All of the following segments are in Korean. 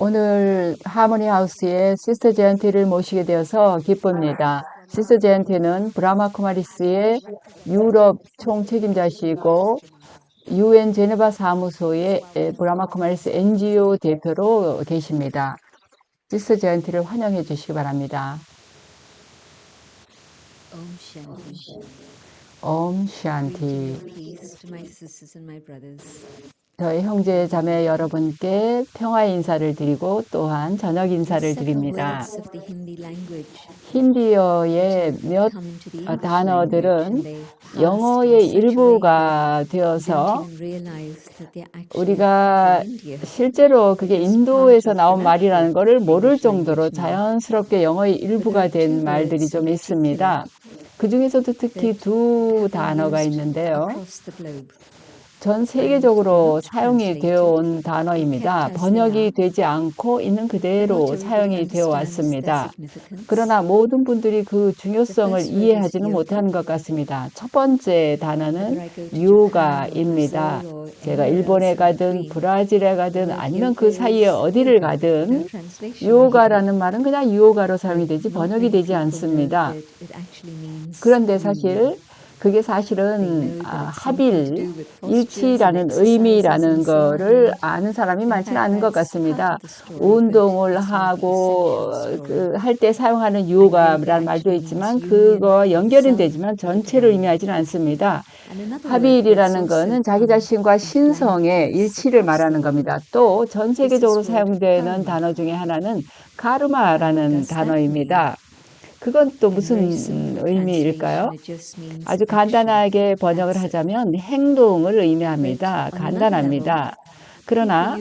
오늘 하모니 하우스에 시스터 제한티를 모시게 되어서 기쁩니다. 시스터 제한티는 브라마 쿠마리스의 유럽 총책임자시고 UN 제네바 사무소의 브라마 쿠마리스 NGO 대표로 계십니다. 시스터 제한티를 환영해 주시기 바랍니다. 옴 샨티. 저희 형제 자매 여러분께 평화의 인사를 드리고 또한 저녁 인사를 드립니다. 힌디어의 몇 단어들은 영어의 일부가 되어서 우리가 실제로 그게 인도에서 나온 말이라는 것을 모를 정도로 자연스럽게 영어의 일부가 된 말들이 좀 있습니다. 그 중에서도 특히 두 단어가 있는데요. 전 세계적으로 사용이 되어 온 단어입니다. 번역이 되지 않고 있는 그대로 사용이 되어 왔습니다. 그러나 모든 분들이 그 중요성을 이해하지는 못하는 것 같습니다. 첫 번째 단어는 요가입니다. 제가 일본에 가든 브라질에 가든 아니면 그 사이에 어디를 가든 요가라는 말은 그냥 요가로 사용이 되지 번역이 되지 않습니다. 그런데 그게 사실은 합일, 일치라는 의미라는 거를 아는 사람이 많지는 않은 것 같습니다. 운동을 하고 할 때 사용하는 요가라는 말도 있지만 그거 연결은 되지만 전체를 의미하지는 않습니다. 합일이라는 거는 자기 자신과 신성의 일치를 말하는 겁니다. 또 전 세계적으로 사용되는 단어 중에 하나는 카르마라는 단어입니다. 그건 또 무슨 의미일까요? 아주 간단하게 번역을 하자면 행동을 의미합니다. 간단합니다. 그러나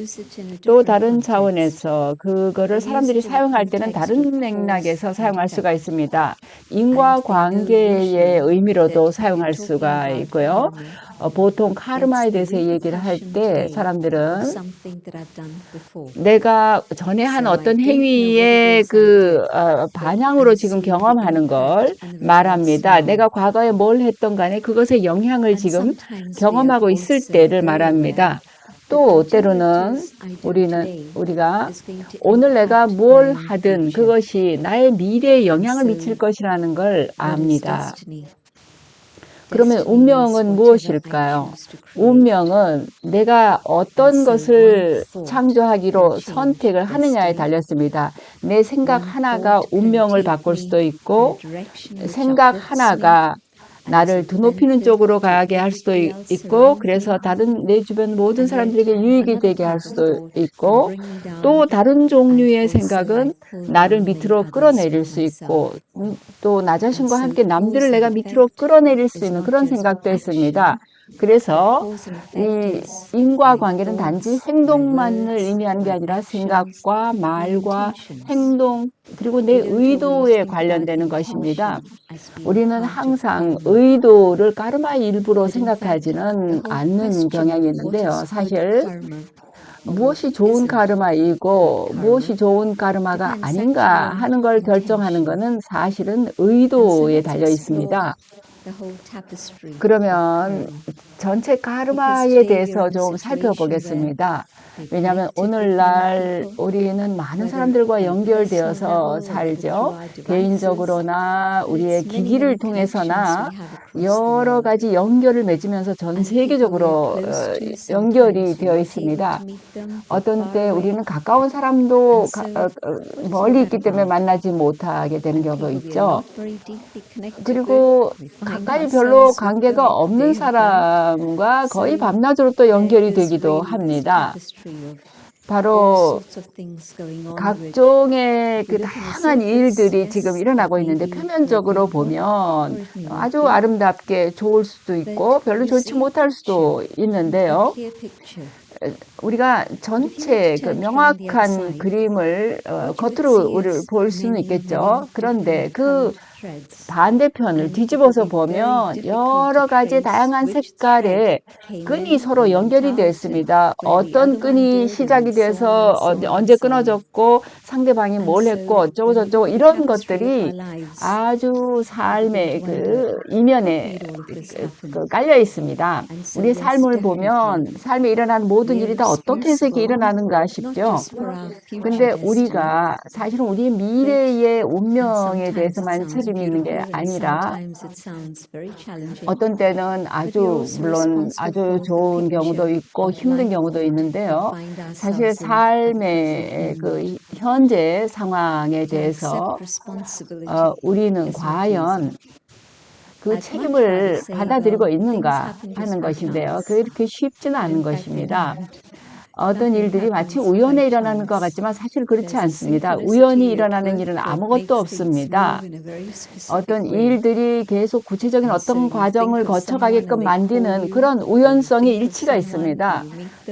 또 다른 차원에서 그거를 사람들이 사용할 때는 다른 맥락에서 사용할 수가 있습니다. 인과관계의 의미로도 사용할 수가 있고요. 보통 카르마에 대해서 얘기를 할 때 사람들은 내가 전에 한 어떤 행위의 반향으로 지금 경험하는 걸 말합니다. 내가 과거에 뭘 했던 간에 그것의 영향을 지금 경험하고 있을 때를 말합니다. 또 때로는 우리가 오늘 내가 뭘 하든 그것이 나의 미래에 영향을 미칠 것이라는 걸 압니다. 그러면 운명은 무엇일까요? 운명은 내가 어떤 것을 창조하기로 선택을 하느냐에 달렸습니다. 내 생각 하나가 운명을 바꿀 수도 있고 생각 하나가 나를 드높이는 쪽으로 가게 할 수도 있고 그래서 내 주변 모든 사람들에게 유익이 되게 할 수도 있고 또 다른 종류의 생각은 나를 밑으로 끌어내릴 수 있고 또 나 자신과 함께 남들을 내가 밑으로 끌어내릴 수 있는 그런 생각도 있습니다. 그래서 이 인과관계는 단지 행동만을 의미하는 게 아니라 생각과 말과 행동 그리고 내 의도에 관련되는 것입니다. 우리는 항상 의도를 카르마의 일부로 생각하지는 않는 경향이 있는데요. 사실 무엇이 좋은 카르마이고 무엇이 좋은 카르마가 아닌가 하는 걸 결정하는 것은 사실은 의도에 달려 있습니다. 그러면 전체 카르마에 대해서 좀 살펴보겠습니다. 왜냐하면 오늘날 우리는 많은 사람들과 연결되어서 살죠. 개인적으로나 우리의 기기를 통해서나 여러 가지 연결을 맺으면서 전 세계적으로 연결이 되어 있습니다. 어떤 때 우리는 가까운 사람도 멀리 있기 때문에 만나지 못하게 되는 경우가 있죠. 그리고 가까이 별로 관계가 없는 사람과 거의 밤낮으로 또 연결이 되기도 합니다. 바로 각종의 다양한 일들이 지금 일어나고 있는데 표면적으로 보면 아주 아름답게 좋을 수도 있고 별로 좋지 못할 수도 있는데요. 우리가 전체 명확한 그림을 겉으로 볼 수는 있겠죠. 그런데 그 반대편을 뒤집어서 보면 여러 가지 다양한 색깔의 끈이 서로 연결이 되어 있습니다. 어떤 끈이 시작이 돼서 언제 끊어졌고 상대방이 뭘 했고 어쩌고 저쩌고 이런 것들이 아주 삶의 그 이면에 깔려 있습니다. 우리 삶을 보면 삶에 일어나는 모든 일이 다 어떻게 해서 이렇게 일어나는가 싶죠. 근데 우리가 사실은 우리의 미래의 운명에 대해서만 책임이 있는 게 아니라 어떤 때는 물론 아주 좋은 경우도 있고 힘든 경우도 있는데요. 사실 삶의 그 현재 상황에 대해서 우리는 과연 그 책임을 받아들이고 있는가 하는 것인데요. 그게 이렇게 쉽지는 않은 것입니다. 어떤 일들이 마치 우연에 일어나는 것 같지만 사실 그렇지 않습니다. 우연히 일어나는 일은 아무것도 없습니다. 어떤 일들이 계속 구체적인 어떤 과정을 거쳐가게끔 만드는 그런 우연성의 일치가 있습니다.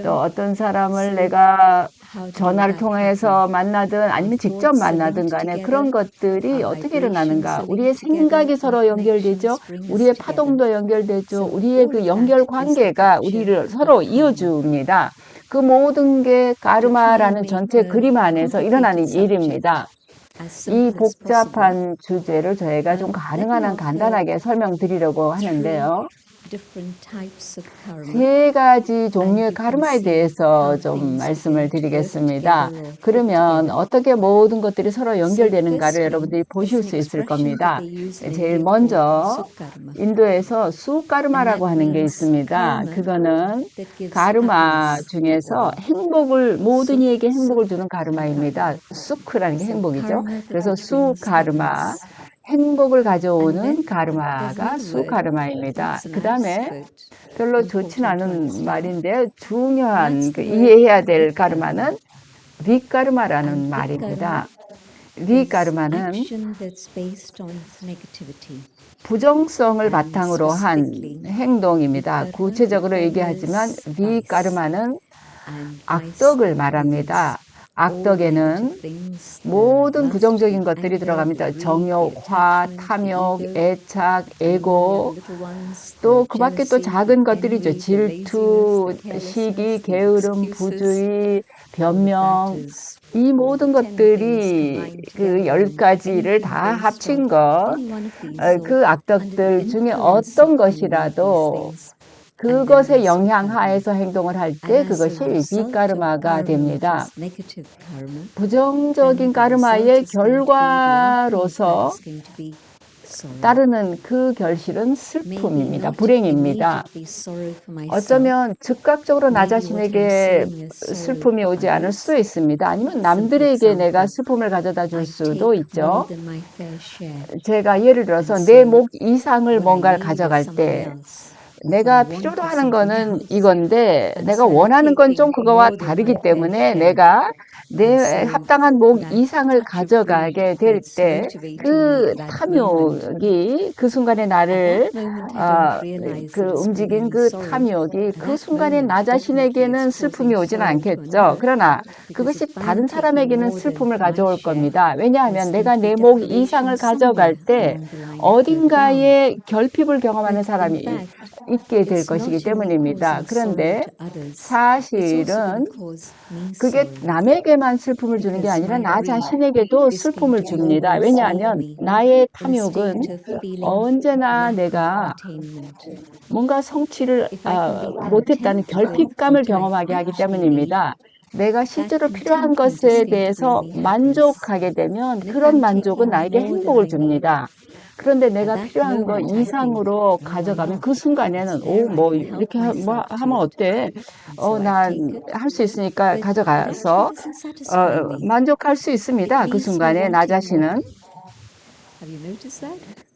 또 어떤 사람을 내가 전화를 통해서 만나든 아니면 직접 만나든 간에 그런 것들이 어떻게 일어나는가. 우리의 생각이 서로 연결되죠. 우리의 파동도 연결되죠. 우리의 그 연결 관계가 우리를 서로 이어줍니다. 그 모든 게 까르마라는 전체 그림 안에서 일어나는 일입니다. 이 복잡한 주제를 저희가 좀 가능한 한 간단하게 설명드리려고 하는데요. 세 가지 종류의 카르마에 대해서 좀 말씀을 드리겠습니다. 그러면 어떻게 모든 것들이 서로 연결되는가를 여러분들이 보실 수 있을 겁니다. 제일 먼저 인도에서 수카르마라고 하는 게 있습니다. 그거는 카르마 중에서 모든 이에게 행복을 주는 카르마입니다. 수크라는 게 행복이죠. 그래서 수카르마. 행복을 가져오는 카르마가 수카르마입니다. 그 다음에 별로 좋진 않은 말인데 중요한 이해해야 될 카르마는 리카르마라는 말입니다. 리카르마는 부정성을 바탕으로 한 행동입니다. 구체적으로 얘기하지만 리카르마는 악덕을 말합니다. 악덕에는 모든 부정적인 것들이 들어갑니다. 정욕, 화, 탐욕, 애착, 애고, 또 그 밖에 또 작은 것들이죠. 질투, 시기, 게으름, 부주의, 변명, 이 모든 것들이 그 10가지를 다 합친 그 악덕들 중에 어떤 것이라도 그것의 영향 하에서 행동을 할 때 그것이 비카르마가 됩니다. 부정적인 카르마의 결과로서 따르는 그 결실은 슬픔입니다. 불행입니다. 어쩌면 즉각적으로 나 자신에게 슬픔이 오지 않을 수도 있습니다. 아니면 남들에게 내가 슬픔을 가져다 줄 수도 있죠. 제가 예를 들어서 내 목 이상을 뭔가를 가져갈 때 내가 필요로 하는 거는 이건데 내가 원하는 건 좀 그거와 다르기 때문에 내가 내 합당한 목 이상을 가져가게 될 때 그 탐욕이 그 순간에 나를 움직인 그 탐욕이 그 순간에 나 자신에게는 슬픔이 오지는 않겠죠. 그러나 그것이 다른 사람에게는 슬픔을 가져올 겁니다. 왜냐하면 내가 내 목 이상을 가져갈 때 어딘가에 결핍을 경험하는 사람이 있게 될 것이기 때문입니다. 그런데 사실은 그게 남에게만 슬픔을 주는 게 아니라 나 자신에게도 슬픔을 줍니다. 왜냐하면 나의 탐욕은 언제나 내가 뭔가 성취를 못했다는 결핍감을 경험하게 하기 때문입니다. 내가 실제로 필요한 것에 대해서 만족하게 되면 그런 만족은 나에게 행복을 줍니다. 그런데 내가 필요한 거 이상으로 가져가면 그 순간에는 이렇게 하면 어때? 난 할 수 있으니까 가져가서 만족할 수 있습니다. 그 순간에 나 자신은.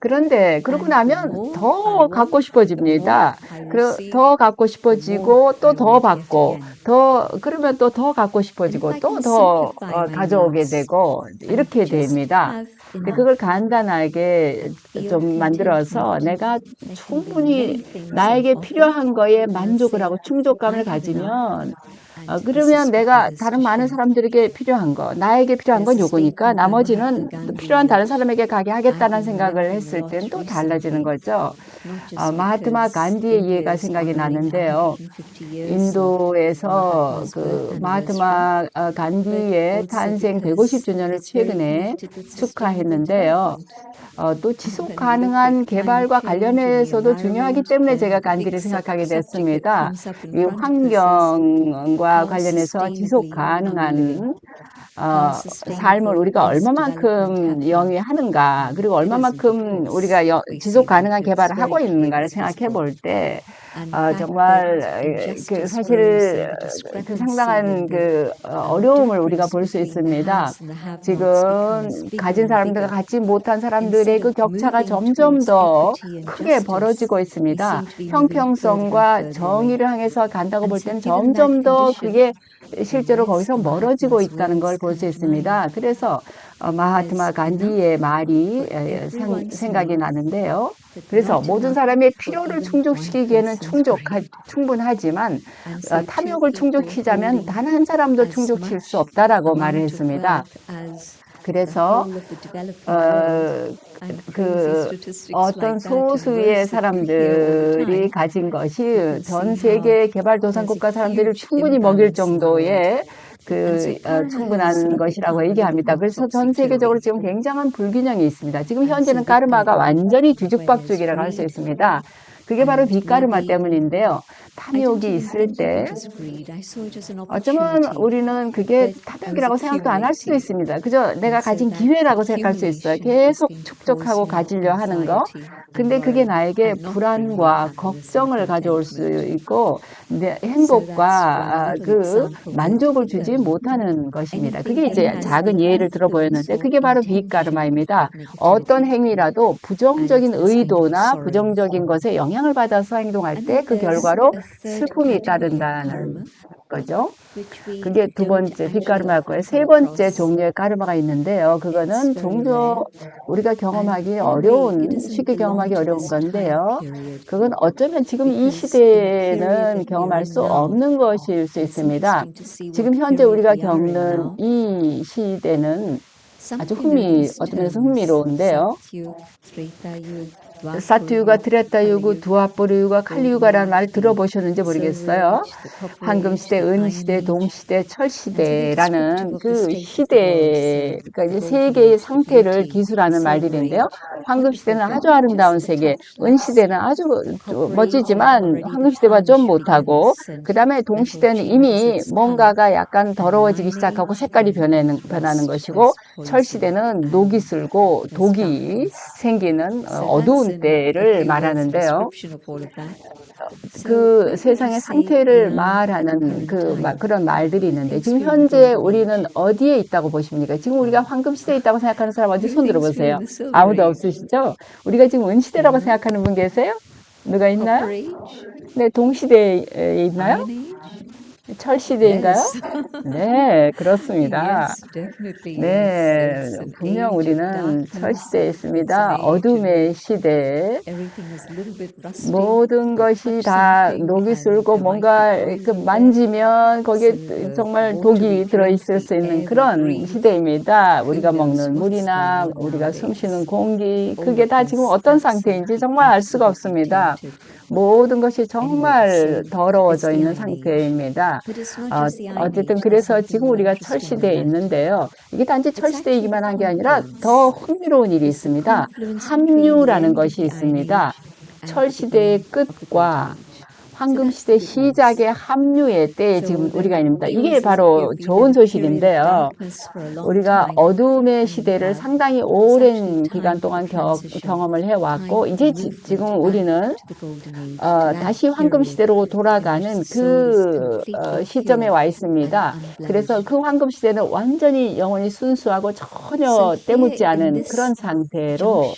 그런데 그러고 And the 나면 more I 더 want, 갖고 the more 싶어집니다. I receive, 더 갖고 the more 싶어지고 또 I 더 want yet 받고 again. 그러면 또 더 갖고 And if 싶어지고 I 또 can 더 simplify my 가져오게 needs 되고 and 이렇게 just 됩니다. have 근데 그걸 enough 간단하게 and feel 좀 만들어서 contentment, 내가 there can be 충분히 many things on 나에게 offer. 필요한 거에 I'll 만족을 하고 say, 충족감을 I have enough, 가지면 and this 그러면 is for 내가 others to 다른 많은 share. 사람들에게 필요한 거, 나에게 필요한 There's 건 a 요거니까 statement by 나머지는 Mahatma 필요한 Gandhi 다른 which 사람에게 가게 I've 하겠다는 been 생각을 remembering a 했을 땐 lot 또 달라지는 recently, 거죠. not just 마하트마 because 간디의 India 이해가 is 생각이 honoring 나는데요. 150 years of 인도에서 Mahatma's birth 그 anniversary, 마하트마 but 간디의 also 탄생 because 150주년을 it's very 최근에 connected with sustainable 축하했는데요. development. 또 And 지속 when we look 가능한 at climate 개발과 change and the 관련해서도 중요하기 environment, 때문에 제가 then the big 간디를 생각하게 subject that 됐습니다. comes up in 이 front of us is 환경과 how 관련해서 지속 sustainably are we living? 가능한 How 삶을 sustainable 우리가 is development 얼마만큼 happening? 영위하는가, 그리고 It isn't, of 얼마만큼 course. 우리가 We 지속 see that 가능한 it's 개발을 하고 very clear, 있는가를 it's 생각해 visible. 볼 때, And the fact that 정말 injustice, where we see 사실 the discrepancy 상당한 and the 어려움을 우리가 difference 볼 수 between the 있습니다. haves and the have-nots 지금 becomes bigger 가진 and 사람들과 bigger. 갖지 못한 사람들의 Instead 그 of 격차가 moving 점점 towards 더 equity and 크게 justice, 벌어지고 we 있습니다. seem to be moving further and 형평성과 further away. 정의를 향해서 간다고 And 볼 so 때는 given that 점점 더 condition, 그게 then 실제로 yes, 거기서 the 멀어지고 Mahatma's 있다는 걸 words 볼 수 come to mind. 있습니다. 그래서 마하트마 There's 간디의 enough 말이 for everyone to 생각이 know, 나는데요. but 그래서 not 모든 enough 사람의 for 필요를 even one 충족시키기에는 person's brain. 충분하지만 And so two 탐욕을 people 충족시키자면 holding 단 한 사람도 as 충족시킬 수 much 없다라고 말을 amount of 했습니다. wealth as the 그래서 whole of the developing world, 어, and crazy 그 statistics 어떤 like that and 소수의 worse that you hear all the 사람들이 time, 가진 you 것이 can 전 see how 세계 there's a 개발도상국가 사람들을 huge 충분히 먹일 imbalance in the world. 정도의 And so Karma has 충분한 become 것이라고 a little 얘기합니다. more 그래서 전 세계적으로 topsy-turvy. 지금 굉장한 불균형이 있습니다. 지금 And so 현재는 bit by 까르마가 bit, 완전히 where there's 뒤죽박죽이라고 할 수 greed, 있습니다. 그게 바로 and 빗가르마 maybe 때문인데요. I didn't 탐욕이 even 있을 think of 때 it as greed. I saw it as an 어쩌면 opportunity, 우리는 그게 but I was 탐욕이라고 생각도 안 할 수도 accumulating. 있습니다. 그저 And 내가 so 가진 that 기회라고 생각할 수 있어요. accumulation is 계속 going to cause 축적하고 more 가지려 하는 거. anxiety and 근데 그게 worry 나에게 and not bring me 불안과 happiness and 걱정을 가져올 수 contentment. 있고 So that's 행복과 one little 그 example that 만족을 주지 못하는 것입니다. anything 그게 that 이제 has 작은 the 예를 들어 influence 보였는데 or 그게 바로 intention 빗가르마입니다. of 어떤 negativity, 행위라도 and 부정적인 this can be 의도나 sorrow. 부정적인 것에 영향을 받아서 행동할 And 때 then 그 there's 결과로 a third 슬픔이 category of 따른다는 karma, 거죠. which we 그게 두 don't 번째 actually 빗가르마고요. often 세 come 번째 across. 종류의 가르마가 있는데요. It's 그거는 very rare, 종종 우리가 and 경험하기 in a way, it 어려운, doesn't 쉽게 belong 경험하기 to 어려운 this time 건데요. period, 그건 어쩌면 지금 이 because in the period 시대에는 that we are 경험할 in 수 now, 없는 것일 수 and it's 있습니다. interesting to see 지금 what 현재 period 우리가 we are in 겪는 now, 이 시대는 아주 something are these 어떤 면에서 terms, 흥미로운데요. Satyug, Tretayug, 사투유가, Dwapara 트레타유가, Kaliyug, 두아포르유가, Golden 칼리유가라는 말 Age, the 들어보셨는지 Silver 모르겠어요. Age, the Copper Age, 황금시대, the Iron 은시대, Age. 동시대, And so they're descriptive 철시대라는 of the 그 state of the world, 시대, say 그러니까 the 이제 Golden 세계의 Age, the 상태를 beauty, the 기술하는 Silver 말들인데요. Age, wonderful 황금시대는 but 아주 아름다운 just a 세계, touch less. 은시대는 아주 The Copper Age, 멋지지만 already the 황금시대와 좀 tarnish 못하고, begins 그 and 다음에 metal 동시대는 changes 이미 its color. 뭔가가 약간 And the 더러워지기 Iron 시작하고 Age, 색깔이 then 변하는 rust 것이고, first poison 철시대는 녹이 and 슬고 there's 독이 darkness. 생기는 So that's 어두운 in a 때를 few words a 말하는데요. description of all of that. So 그 when we 세상의 say 상태를 now at the 말하는 current time, 그런 말들이 있는데 who thinks 지금 we're in the 현재 golden 우리는 age? 어디에 있다고 보십니까? 지금 우리가 황금시대에 있다고 생각하는 사람 어디 Who 손 thinks we're 들어보세요. in the silver 아무도 age? 없으시죠? 우리가 지금 은시대라고 Anyone? 생각하는 분 계세요? 누가 있나요? Copper age? 네, 동시대에 있나요? Iron age? 철시대인가요? Yes. 네, 그렇습니다. Yes, definitely yes. 네, It's an 분명 age of 우리는 darkness. 철시대에 It's an 있습니다. age in 어둠의 which 시대. everything is a little bit rusty. 모든 You 것이 touch 다 something 녹이 and 슬고 there might be 뭔가 그 poison there. 만지면 거기에 So the 정말 water we 독이 drink, 들어있을 the 수 있는 air we 그런 breathe, 시대입니다. 우리가 who knows 먹는 what's going 물이나 on 우리가 숨 쉬는 nowadays. 공기, All 그게 of 다 지금 us 어떤 상태인지 정말 알 수가 absolutely 없습니다. tainted. 모든 것이 Anyway, 정말 so it's 더러워져 the 있는 Iron Age. 상태입니다. But it's not just the Iron 어쨌든 Age. There's 그래서 something 지금 more 우리가 interesting than 철시대에 that. 있는데요. 이게 단지 It's actually the 철시대이기만 한 게 아니라 더 confluence. 흥미로운 일이 It's the 있습니다. confluence between the 합류라는 end of 것이 the Iron 있습니다. Age and the 철시대의 beginning of the Golden 끝과 Age. 황금시대 시작의 합류의 때에 지금 우리가 있습니다. 이게 바로 좋은 소식인데요. 우리가 어둠의 시대를 상당히 오랜 기간 동안 경험을 해왔고, 이제 지금 우리는 다시 황금시대로 돌아가는 그 시점에 와 있습니다. 그래서 그 황금시대는 완전히 영혼이 순수하고 전혀 때묻지 않은 그런 상태로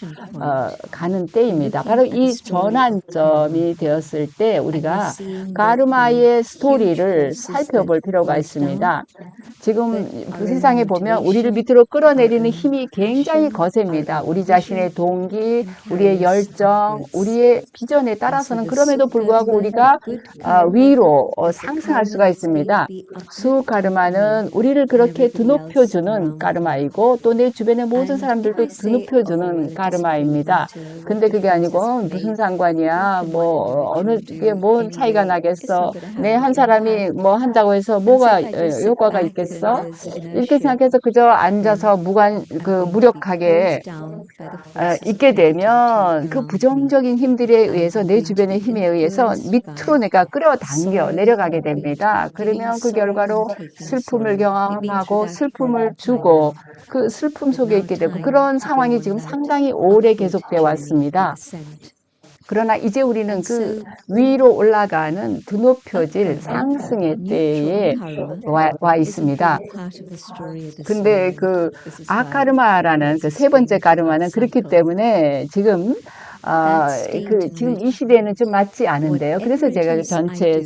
가는 때입니다. 바로 이 전환점이 되었을 때 우리가 가르마의 스토리를 살펴볼 필요가 있습니다. 지금 세상에 보면 우리를 밑으로 끌어내리는 힘이 굉장히 거셉니다. 우리 자신의 동기, 우리의 열정, 우리의 비전에 따라서는 그럼에도 불구하고 우리가 위로 상승할 수가 있습니다. 수카르마는 우리를 그렇게 드높여주는 카르마이고 또 내 주변의 모든 사람들도 드높여주는 카르마입니다. 근데 그게 아니고 무슨 상관이야, 뭐 어느 게 뭔 차이가 나겠어, 내 한 사람이 뭐 한다고 해서 뭐가 효과가 있겠어, 이렇게 생각해서 그저 앉아서 무력하게 있게 되면 그 부정적인 힘들에 의해서, 내 주변의 힘에 의해서 밑으로 내가 끌어당겨 내려가게 됩니다. 그러면 그 결과로 슬픔을 경험하고 슬픔을 주고 그 슬픔 속에 있게 되고, 그런 상황이 지금 상당히 오래 계속되어 왔습니다. 그러나 이제 우리는 그 위로 올라가는 드높여질 상승의 때에 와 있습니다. 근데 그 아카르마라는 그 세 번째 가르마는 그렇기 때문에 지금 지금 이 시대에는 좀 맞지 않은데요. 그래서 제가 전체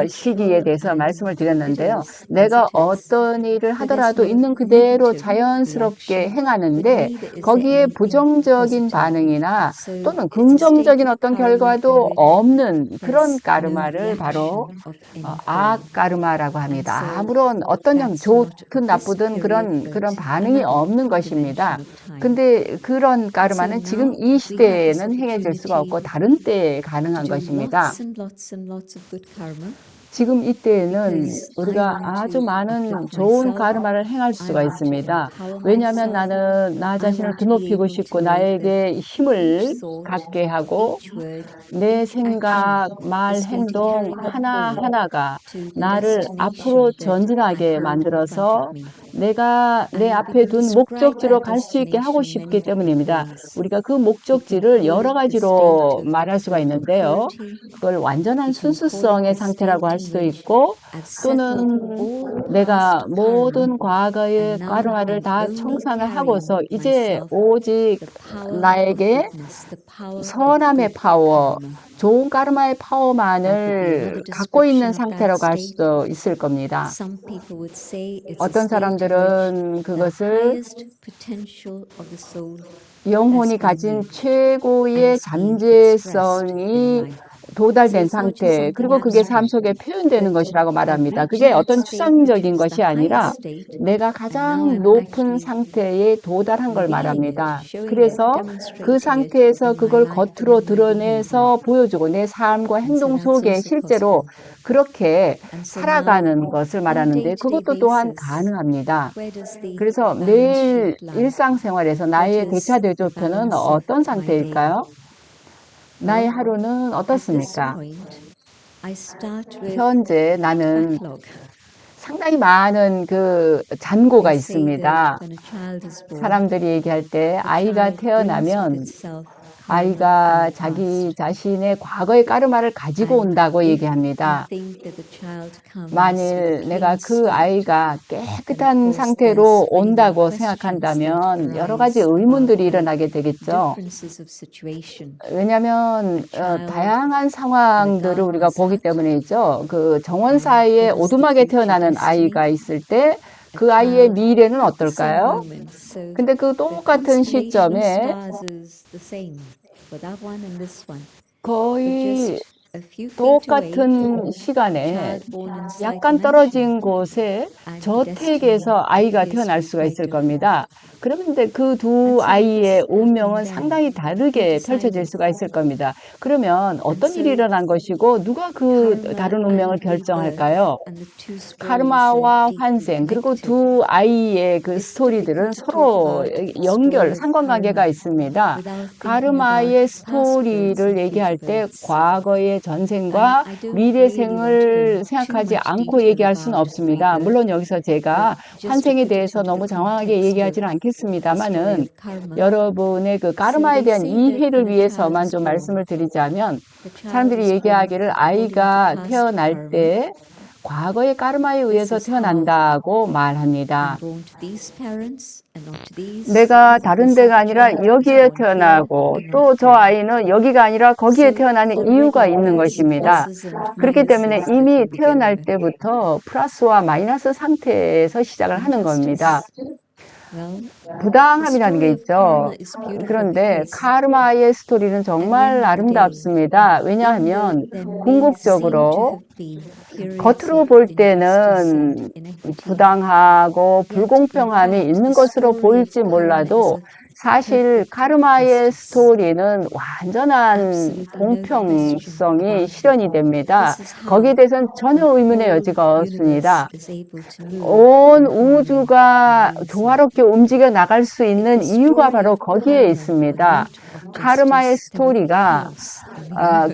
시기에 대해서 말씀을 드렸는데요. 내가 어떤 일을 하더라도 있는 그대로 자연스럽게 행하는데 거기에 부정적인 반응이나 또는 긍정적인 어떤 결과도 없는 그런 까르마를 바로 아까르마라고 합니다. 아무런 어떤 좋든 나쁘든 그런 반응이 없는 것입니다. 근데 그런 까르마는 지금 이 시대에는 행해질 수가 없고 다른 때에 가능한 것입니다. 지금 이때에는 우리가 아주 많은 좋은 가르마를 행할 수가 있습니다. 왜냐하면 나는 나 자신을 드높이고 싶고 나에게 힘을 갖게 하고 내 생각, 말, 행동 하나하나가 나를 앞으로 전진하게 만들어서 내가 내 앞에 둔 목적지로 갈 수 있게 하고 싶기 때문입니다. 우리가 그 목적지를 여러 가지로 말할 수가 있는데요. 그걸 완전한 순수성의 상태라고 할 수도 있고, 또는 내가 모든 과거의 까르마를 다 청산을 하고서 이제 오직 나에게 선함의 파워, 좋은 까르마의 파워만을 갖고 있는 상태라고 할 수도 있을 겁니다. 어떤 사람들은 그것을 영혼이 가진 최고의 잠재성이 도달된 상태, 그리고 그게 삶 속에 표현되는 것이라고 말합니다. 그게 어떤 추상적인 것이 아니라 내가 가장 높은 상태에 도달한 걸 말합니다. 그래서 그 상태에서 그걸 겉으로 드러내서 보여주고 내 삶과 행동 속에 실제로 그렇게 살아가는 것을 말하는데, 그것도 또한 가능합니다. 그래서 매일 일상생활에서 나의 대차대조표는 어떤 상태일까요? 나의 하루는 어떻습니까? 현재 나는 상당히 많은 잔고가 있습니다. 사람들이 얘기할 때 아이가 태어나면 아이가 자기 자신의 과거의 까르마를 가지고 온다고 얘기합니다. 만일 내가 그 아이가 깨끗한 상태로 온다고 생각한다면 여러 가지 의문들이 일어나게 되겠죠. 왜냐하면 다양한 상황들을 우리가 보기 때문이죠. 그 정원 사이에 오두막에 태어나는 아이가 있을 때 그 아이의 미래는 어떨까요? 근데 그 똑같은 시점에 거의 똑같은 시간에 약간 떨어진 곳에 저택에서 아이가 태어날 수가 있을 겁니다. 그런데 그 두 아이의 운명은 상당히 다르게 펼쳐질 수가 있을 겁니다. 그러면 어떤 일이 일어난 것이고 누가 그 다른 운명을 결정할까요? 카르마와 환생, 그리고 두 아이의 그 스토리들은 서로 상관관계가 있습니다. 카르마의 스토리를 얘기할 때 과거의 여러분의 전생과 미래생을 생각하지 않고 얘기할 수는 없습니다. 물론 여기서 제가 환생에 대해서 너무 장황하게 얘기하지는 않겠습니다만은 여러분의 그 카르마에 대한 이해를 위해서만 좀 말씀을 드리자면, 사람들이 얘기하기를 아이가 태어날 때 과거의 카르마에 의해서 태어난다고 말합니다. 내가 다른 데가 아니라 여기에 태어나고 또 저 아이는 여기가 아니라 거기에 태어나는 이유가 있는 것입니다. 그렇기 때문에 이미 태어날 때부터 플러스와 마이너스 상태에서 시작을 하는 겁니다. 부당함이라는 게 있죠. 그런데 카르마의 스토리는 정말 아름답습니다. 왜냐하면 궁극적으로 겉으로 볼 때는 부당하고 불공평함이 있는 것으로 보일지 몰라도 사실 카르마의 스토리는 완전한 공평성이 실현이 됩니다. 거기에 대해서는 전혀 의문의 여지가 없습니다. 온 우주가 조화롭게 움직여 나갈 수 있는 이유가 바로 거기에 있습니다. 카르마의 스토리가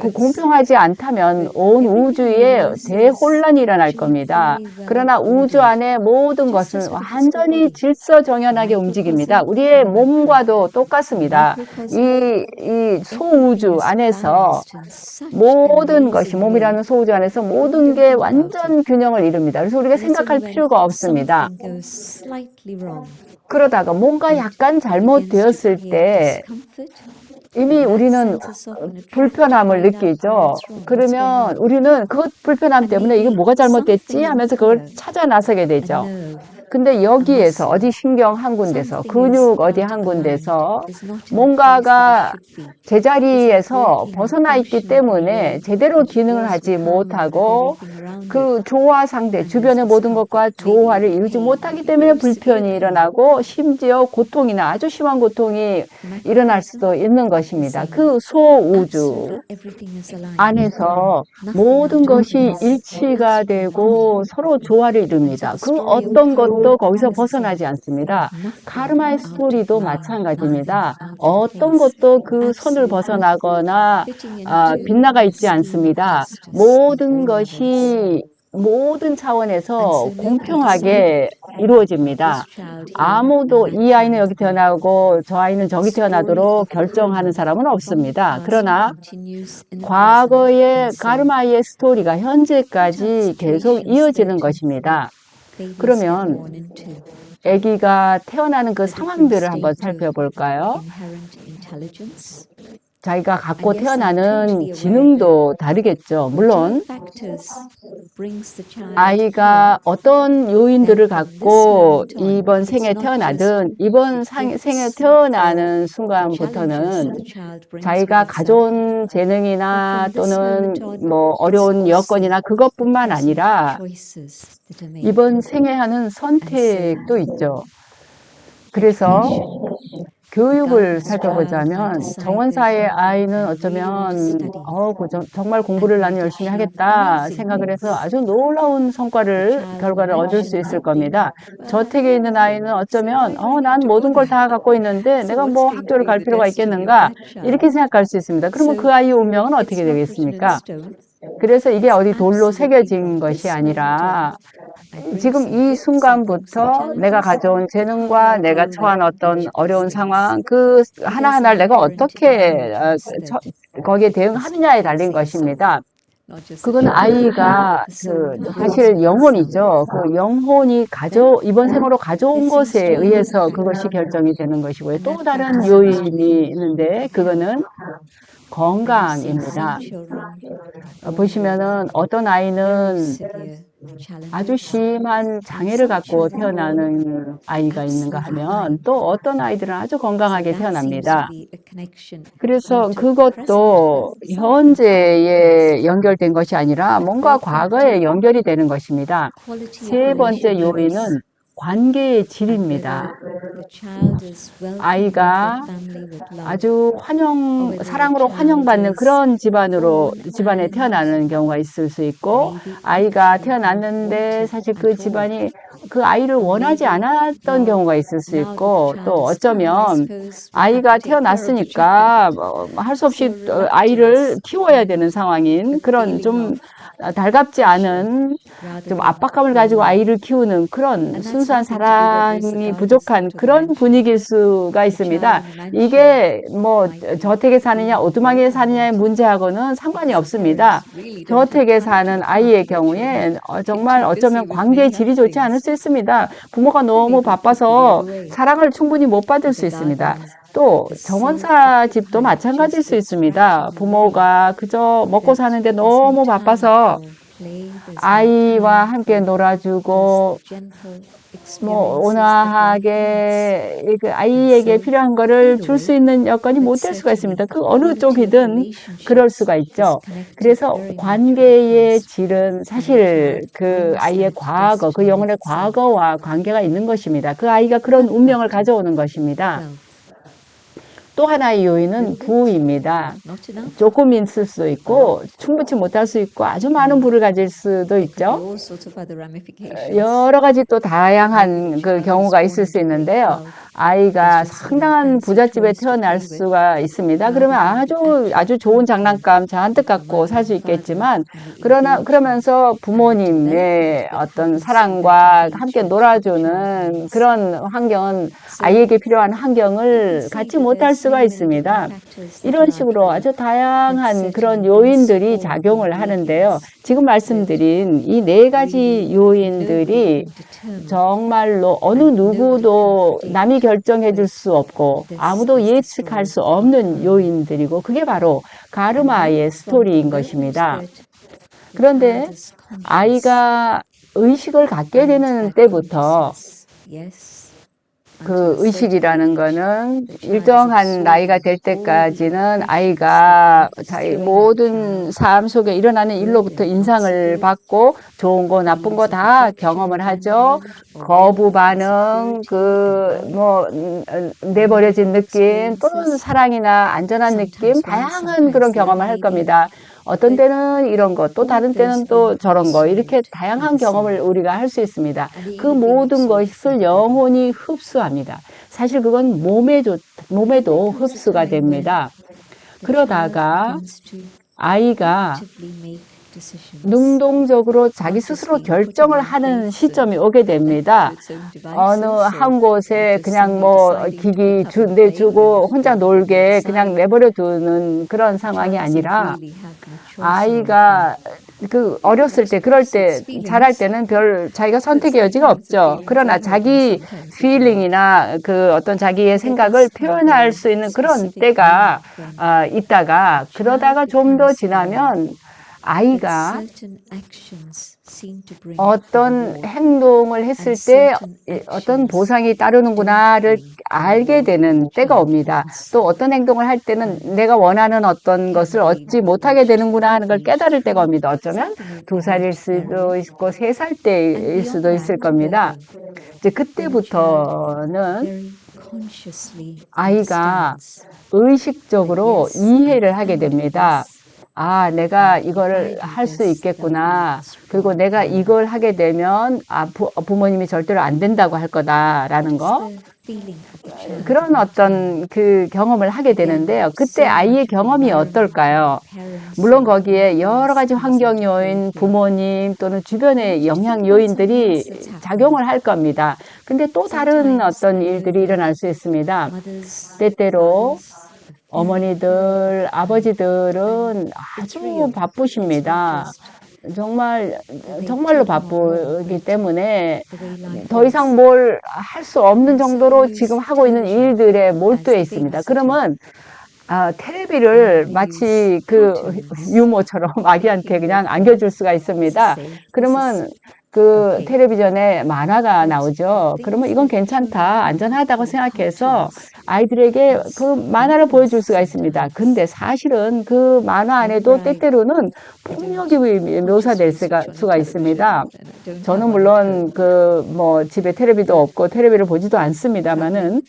그 공평하지 않다면 온 우주에 대혼란이 일어날 겁니다. 그러나 우주 안에 모든 것은 완전히 질서정연하게 움직입니다. 우리의 몸과도 똑같습니다. 이 소우주 안에서 모든 것이, 몸이라는 소우주 안에서 모든 게 완전 균형을 이룹니다. 그래서 우리가 생각할 필요가 없습니다. 그러다가 뭔가 약간 잘못되었을 때 이미 우리는 불편함을 느끼죠. 그러면 우리는 그 불편함 때문에 이게 뭐가 잘못됐지 하면서 그걸 찾아 나서게 되죠. 근데 여기에서 어디 신경 한 군데서, 근육 어디 한 군데서 뭔가가 제자리에서 벗어나 있기 때문에 제대로 기능을 하지 못하고 그 조화 상태, 주변의 모든 것과 조화를 이루지 못하기 때문에 불편이 일어나고 심지어 고통이나 아주 심한 고통이 일어날 수도 있는 것입니다. 그 소우주 안에서 모든 것이 일치가 되고 서로 조화를 이룹니다. 그 어떤 것도 거기서 벗어나지 않습니다. 카르마의 스토리도 마찬가지입니다. 어떤 것도 그 선을 벗어나거나 빗나가 있지 않습니다. 모든 것이 모든 차원에서 공평하게 이루어집니다. 아무도 이 아이는 여기 태어나고 저 아이는 저기 태어나도록 결정하는 사람은 없습니다. 그러나 과거의 카르마의 스토리가 현재까지 계속 이어지는 것입니다. 그러면 아기가 태어나는 그 상황들을 한번 살펴볼까요? 자기가 갖고 태어나는 지능도 다르겠죠. 물론 아이가 어떤 요인들을 갖고 이번 생에 태어나든 이번 생에 태어나는 순간부터는 자기가 가져온 재능이나 또는 뭐 어려운 여건이나 그것뿐만 아니라 이번 생에 하는 선택도 있죠. 그래서 교육을 살펴보자면 정원사의 아이는 어쩌면 정말 공부를 나는 열심히 하겠다 생각을 해서 아주 놀라운 결과를 얻을 수 있을 겁니다. 저택에 있는 아이는 어쩌면 난 모든 걸 다 갖고 있는데 내가 뭐 학교를 갈 필요가 있겠는가 이렇게 생각할 수 있습니다. 그러면 그 아이의 운명은 어떻게 되겠습니까? 그래서 이게 어디 돌로 새겨진 것이 아니라 지금 이 순간부터 내가 가져온 재능과 내가 처한 어떤 어려운 상황, 그 하나하나를 내가 어떻게 거기에 대응하느냐에 달린 것입니다. 그건 아이가 사실 영혼이죠. 그 영혼이 이번 생으로 가져온 것에 의해서 그것이 결정이 되는 것이고요. 또 다른 요인이 있는데 그거는 건강입니다. 보시면은 어떤 아이는 아주 심한 장애를 갖고 태어나는 아이가 있는가 하면 또 어떤 아이들은 아주 건강하게 태어납니다. 그래서 그것도 현재에 연결된 것이 아니라 뭔가 과거에 연결이 되는 것입니다. 세 번째 요인은 관계의 질입니다. 아이가 아주 사랑으로 환영받는 그런 집안에 태어나는 경우가 있을 수 있고, 아이가 태어났는데 사실 그 집안이 그 아이를 원하지 않았던 경우가 있을 수 있고, 또 어쩌면 아이가 태어났으니까 할 수 없이 아이를 키워야 되는 상황인 그런 좀 달갑지 않은 좀 압박감을 가지고 아이를 키우는 그런 순수한 사랑이 부족한 그런 분위기일 수가 있습니다. 이게 뭐 저택에 사느냐 오두막에 사느냐의 문제하고는 상관이 없습니다. 저택에 사는 아이의 경우에 정말 어쩌면 관계의 질이 좋지 않을 수 있습니다. 부모가 너무 바빠서 사랑을 충분히 못 받을 수 있습니다. 또 정원사 집도 마찬가지일 수 있습니다. 부모가 그저 먹고 사는데 너무 바빠서 아이와 함께 놀아주고 뭐 온화하게 그 아이에게 필요한 거를 줄 수 있는 여건이 못 될 수가 있습니다. 그 어느 쪽이든 그럴 수가 있죠. 그래서 관계의 질은 사실 그 아이의 과거, 그 영혼의 과거와 관계가 있는 것입니다. 그 아이가 그런 운명을 가져오는 것입니다. 또 하나의 요인은 부입니다. 조금 있을 수 있고 충분치 못할 수 있고 아주 많은 부를 가질 수도 있죠. 여러 가지 또 다양한 그 경우가 있을 수 있는데요. 아이가 상당한 부잣집에 태어날 수가 있습니다. 그러면 아주 좋은 장난감 잔뜩 갖고 살 수 있겠지만, 그러면서 부모님의 어떤 사랑과 함께 놀아주는 그런 환경은 아이에게 필요한 환경을 갖지 못할 수가 있습니다. 이런 식으로 아주 다양한 그런 요인들이 작용을 하는데요. 지금 말씀드린 이 네 가지 요인들이 정말로 어느 누구도 남이 결정해 줄 수 없고 아무도 예측할 수 없는 요인들이고, 그게 바로 가르마의 스토리인 것입니다. 그런데 아이가 의식을 갖게 되는 때부터, 그 의식이라는 거는 일정한 나이가 될 때까지는 아이가 자기 모든 삶 속에 일어나는 일로부터 인상을 받고 좋은 거 나쁜 거 다 경험을 하죠. 거부 반응, 내버려진 느낌, 또는 사랑이나 안전한 느낌, 다양한 그런 경험을 할 겁니다. 어떤 때는 이런 것, 또 다른 때는 또 저런 거, 이렇게 다양한 경험을 우리가 할 수 있습니다. 그 모든 것을 영혼이 흡수합니다. 사실 그건 몸에도 흡수가 됩니다. 그러다가 아이가 능동적으로 자기 스스로 결정을 하는 시점이 오게 됩니다. 어느 한 곳에 그냥 기기 내주고 혼자 놀게 그냥 내버려 두는 그런 상황이 아니라, 아이가 어렸을 때, 그럴 때, 자랄 때는 자기가 선택의 여지가 없죠. 그러나 자기 feeling이나 어떤 자기의 생각을 표현할 수 있는 그런 때가 있다가, 그러다가 좀 더 지나면 아이가 어떤 행동을 했을 때 어떤 보상이 따르는구나를 알게 되는 때가 옵니다. 또 어떤 행동을 할 때는 내가 원하는 어떤 것을 얻지 못하게 되는구나 하는 걸 깨달을 때가 옵니다. 어쩌면 2살일 수도 있고 3살 때일 수도 있을 겁니다. 이제 그때부터는 아이가 의식적으로 이해를 하게 됩니다. 아, 내가 이거를 할 수 있겠구나. 그리고 내가 이걸 하게 되면 부모님이 절대로 안 된다고 할 거다라는 거. 그런 어떤 그 경험을 하게 되는데요. 그때 아이의 경험이 어떨까요? 물론 거기에 여러 가지 환경 요인, 부모님 또는 주변의 영향 요인들이 작용을 할 겁니다. 근데 또 다른 어떤 일들이 일어날 수 있습니다. 때때로 어머니들, 아버지들은 아주 바쁘십니다. 정말로 바쁘기 때문에 더 이상 뭘 할 수 없는 정도로 지금 하고 있는 일들에 몰두해 있습니다. 그러면 텔레비를 마치 유모처럼 아기한테 그냥 안겨줄 수가 있습니다. 그러면 그 Okay. 텔레비전에 만화가 But 나오죠. the 그러면 things 이건 that 괜찮다, children 안전하다고 often come to 생각해서 us 아이들에게 as 그 만화를 보여줄 violence 수가 있습니다. sometimes. 근데 사실은 그 만화 Whenever 안에도 I 때때로는 don't 폭력이 묘사될 consciously switch on a 수가 television 있습니다. and I don't 저는 have one at 물론 home, 집에 텔레비도 but 없고 텔레비를 보지도 traveling, 않습니다만은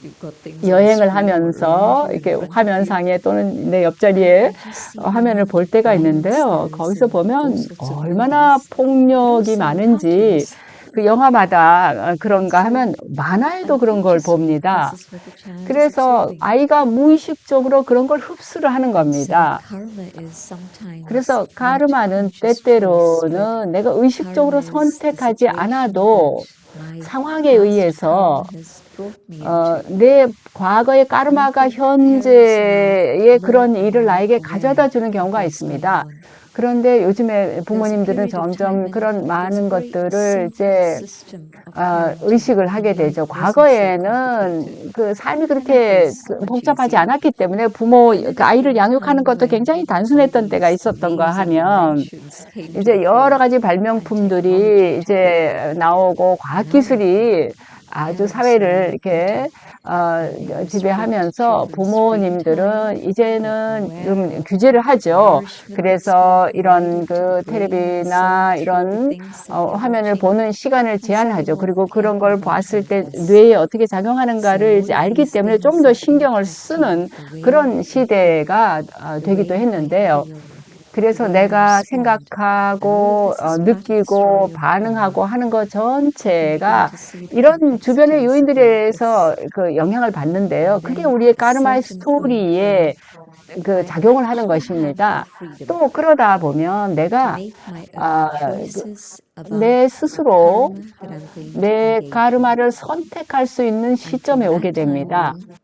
you've got things on the 여행을 screen or around 하면서 you, in 이렇게 front of you, 화면상에 또는 내 and 옆자리에 I just see the 화면을 amount 볼 of 때가 violence 있는데요. there is 거기서 in all 보면 sorts of 얼마나 movies, but 폭력이 also in 많은지 cartoons. 그 영화마다 And 그런가 so 하면 만화에도 그런 걸 unconsciously, this 봅니다. is what the child is 그래서 absorbing. 아이가 무의식적으로 그런 걸 흡수를 하는 And so 겁니다. karma is sometimes 그래서 not 카르마는 conscious choice, but 때때로는 내가 karma 의식적으로 is the 선택하지 situation that 않아도 my 상황에 past 의해서 karma has brought me into. 내 과거의 And I 까르마가 think parents are 현재의 more 그런 and 일을 more 나에게 aware 가져다 주는 of 경우가 what's going 있습니다. on. 그런데 요즘에 There's a 부모님들은 period of time 점점 when 그런 there's a 많은 very 것들을 simple 이제 system of parenting 의식을 하게 and 되죠. life wasn't so complicated. 과거에는 그 삶이 And that 그렇게 was much 복잡하지 easier. 않았기 때문에 And then 그 there came 아이를 a 양육하는 time 것도 when 굉장히 all 단순했던 때가 these 있었던가 amazing 하면 inventions came to the 이제 여러 fore 가지 and technology 발명품들이 took over. 이제 나오고 Now I think 과학기술이 아주 parents 사회를 know 이렇게 better and they restrict 지배하면서 children's screen time. 부모님들은 They're 이제는 aware 좀 of 규제를 the 하죠. nourishment that's being 그래서 이런 provided to the 그 brain and the soul 텔레비나 through the 이런 things that they're 화면을 watching. 보는 시간을 And so they're 제한하죠. more 그리고 그런 careful 걸 about all 봤을 of 때 this. 뇌에 어떻게 So 작용하는가를 all 이제 of 알기 these 때문에 좀 things 더 are 신경을 impacting 쓰는 the way 그런 I think, 시대가 the 되기도 way I 했는데요. feel, the 그래서 way I 내가 respond. And all of 생각하고 this is part of the 느끼고 story of karma. 반응하고 하는 것 To begin 전체가 to see the 이런 주변의 complexities of all of this. 요인들에서 그 영향을 받는데요. And 그게 then 우리의 a 까르마의 certain point 스토리에 where 그 I 작용을 하는 actually have the 것입니다. freedom 또 그러다 보면 to 내가 make my own 아, choices about 내 the 스스로 karma that I'm going to 내 engage in. 까르마를 선택할 수 있는 And 시점에 from 오게 that time 됩니다. on,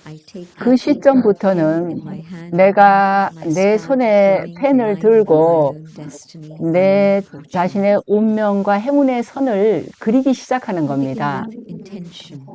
I take 그 the pen 시점부터는 in my hand 내가 and I 내 start 손에 drawing the 펜을 line of my 들고 own destiny, my own 내 fortune. 자신의 운명과 행운의 선을 그리기 시작하는 I'll begin 겁니다. with intention.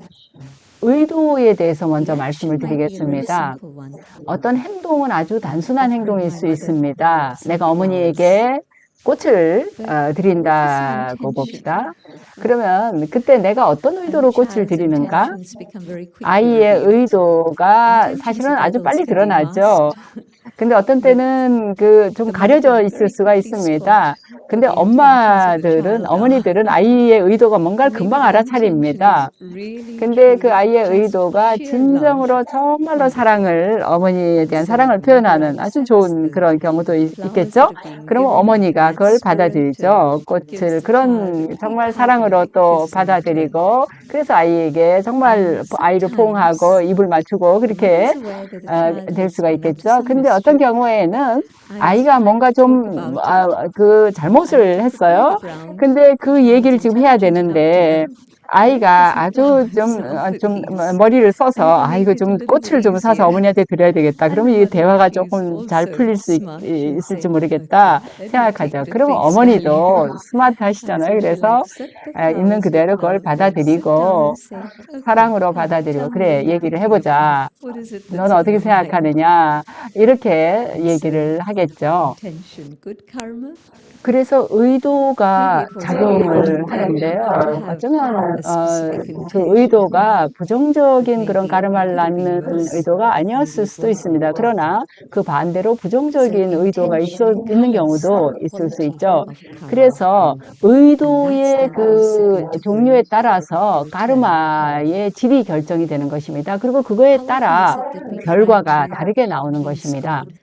의도에 대해서 The 먼저 action 말씀을 might be a very 드리겠습니다. simple one, 어떤 행동은 아주 단순한 offering 행동일 my 수 mother 있습니다. some 내가 flowers. 어머니에게 꽃을 But what is the 드린다고 intention? 봅시다. 그러면 그때 내가 어떤 And a 의도로 꽃을 child's 드리는가? intentions become very quickly 아이의 revealed. 의도가 Intentions 사실은 of 아주 adults 빨리 can be 드러나죠. masked, 근데 어떤 but 때는 좀 the mother 가려져 can 있을 very 수가 quickly spot 있습니다. what 근데 the intentions of a child are. 어머니들은 아이의 의도가 뭔가를 And maybe 금방 the intention is 알아차립니다. really, 근데 그 truly 아이의 just 의도가 sheer love. 진정으로 정말로 Wonderful. 어머니에 And 대한 so 사랑을 the mother 표현하는 아주 accepts 좋은 the 그런 경우도 flowers 있겠죠? that are being 그러면 given in 어머니가 that 그걸 spirit and 받아들이죠. gives 꽃을 the child a 그런 big 정말 hug and a 사랑으로 big 또 kiss in return. 받아들이고, 그래서 아이에게 정말 And 아이를 포옹하고 sometimes 입을 맞추고 the mother 그렇게 is aware that the child 될 has 수가 been up to 있겠죠. some 근데 어떤 mischief 경우에는 and it's 아이가 time 뭔가 to talk 좀, about it and 잘못을 to prepare the 했어요. ground. 근데 The 그 child's 얘기를 지금 해야 intelligent enough to 되는데, know that it 아이가 wasn't 아주 flowers or 좀 cookies. 머리를 And 써서, it'll make 이거 it a 좀 little bit 꽃을 좀 사서 easier. 어머니한테 드려야 되겠다. And the 그러면 이 mother, if 대화가 she's 조금 잘 also 풀릴 smart, she'll 있을지 say, 모르겠다 okay, let me take 생각하죠. it at 그러면 face value. 어머니도 And 스마트하시잖아요. so she'll 그래서 accept the 있는 flowers with 그대로 그걸 love and sit down 받아들이고, and say, okay, 사랑으로 come, 받아들이고, tell me what 그래, are you 얘기를 thinking about? 해보자. What is it that's 너는 on 어떻게 your mind? 생각하느냐. 이렇게 And so 얘기를 하겠죠. intention, good karma. 그래서 Maybe 의도가 it wasn't really good 작용을 karma 하는데요. to have 어쩌면 a specific 그 intention, 의도가 but 부정적인 그런 maybe it 까르마를 could have been 낳는 worse. 의도가 Maybe 아니었을 it 수도 was 있습니다. negative. 그러나 그 반대로 So 부정적인 의도가 intention 있는 colors the 경우도 있을 수 quality 있죠. of karma. 그래서 And that's 의도의 then also 그 going to 종류에 bring the 따라서 return. 까르마의 질이 결정이 되는 것입니다. 그리고 그거에 How often is 따라 it that we try 결과가 to 다르게 나오는 please 것입니다. God?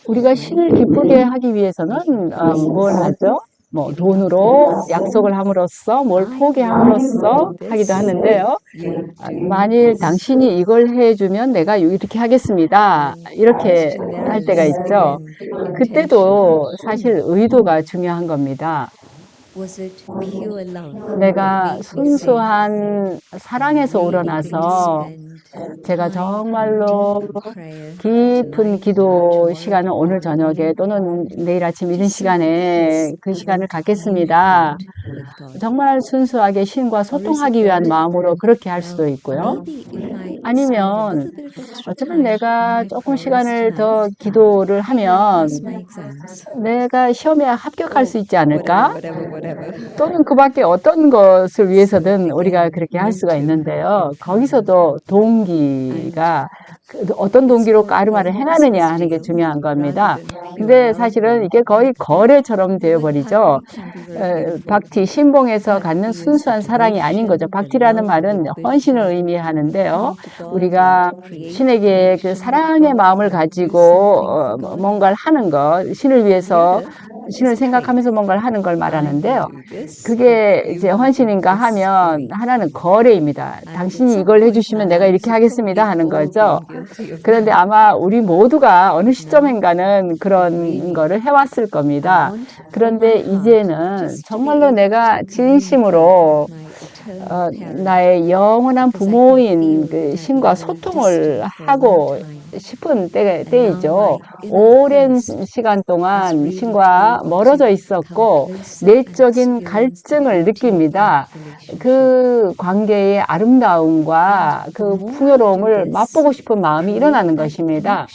우리가 신을 기쁘게 하기 Making 위해서는 뭘 promises, 하죠? 뭐 giving our 돈으로 things. 약속을 함으로써 뭘 I will 포기함으로써 do 하기도 this 하는데요. if you do 만일 this. 당신이 이걸 해주면 내가 이렇게 하겠습니다. And 이렇게 question there 할 때가 is 있죠. again intention. 그때도 사실 의도가 중요한 겁니다. 내가 순수한 사랑에서 우러나서 제가 정말로 깊은 기도 시간을 오늘 저녁에 또는 내일 아침 이른 시간에 그 시간을 갖겠습니다. 정말 순수하게 신과 소통하기 위한 마음으로 그렇게 할 수도 있고요. 아니면 어쩌면 내가 조금 시간을 더 기도를 하면 내가 시험에 합격할 수 있지 않을까? 또는 그 밖에 어떤 것을 위해서든 우리가 그렇게 할 수가 있는데요. 거기서도 동기가 어떤 동기로 까르마를 행하느냐 하는 게 중요한 겁니다. 근데 사실은 이게 거의 거래처럼 되어버리죠. 박티, 신봉에서 갖는 순수한 사랑이 아닌 거죠. 박티라는 말은 헌신을 의미하는데요. 우리가 신에게 그 사랑의 마음을 가지고 뭔가를 하는 것, 신을 위해서 신을 생각하면서 뭔가를 하는 걸 말하는데요. 그게 이제 헌신인가 하면 하나는 거래입니다. 당신이 이걸 해주시면 내가 이렇게 하겠습니다 하는 거죠. 그런데 아마 우리 모두가 어느 시점인가는 그런 거를 해왔을 겁니다. 그런데 이제는 정말로 내가 진심으로 나의 영원한 부모인 그 신과 소통을 하고 싶은 때이죠. 오랜 시간 동안 신과 멀어져 있었고 내적인 갈증을 느낍니다. 그 관계의 아름다움과 그 풍요로움을 맛보고 싶은 마음이 일어나는 것입니다.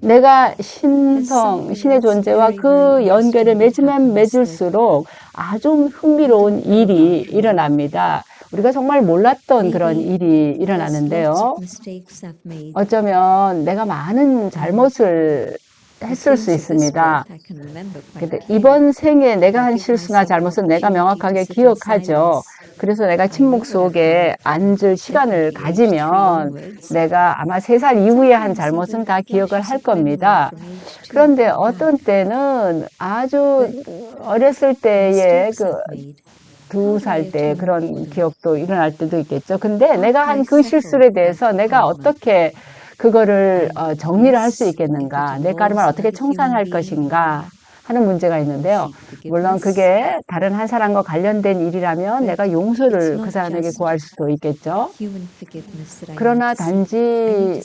내가 신의 존재와 그 연결을 맺으면 맺을수록 아주 흥미로운 일이 일어납니다. 우리가 정말 몰랐던 그런 일이 일어나는데요. 어쩌면 내가 많은 잘못을 했을 수 있습니다. 근데 이번 생에 내가 한 실수나 잘못은 내가 명확하게 기억하죠. 그래서 내가 침묵 속에 앉을 시간을 가지면 내가 아마 3살 이후에 한 잘못은 다 기억을 할 겁니다. 그런데 어떤 때는 아주 어렸을 때의 그 2살 때 그런 기억도 일어날 때도 있겠죠. 근데 내가 한 그 실수에 대해서 내가 어떻게 그거를 정리를 할 수 있겠는가, 내 까름을 어떻게 청산할 것인가 하는 문제가 있는데요. 물론 그게 다른 한 사람과 관련된 일이라면 내가 용서를 그 사람에게 구할 수도 있겠죠. 그러나 단지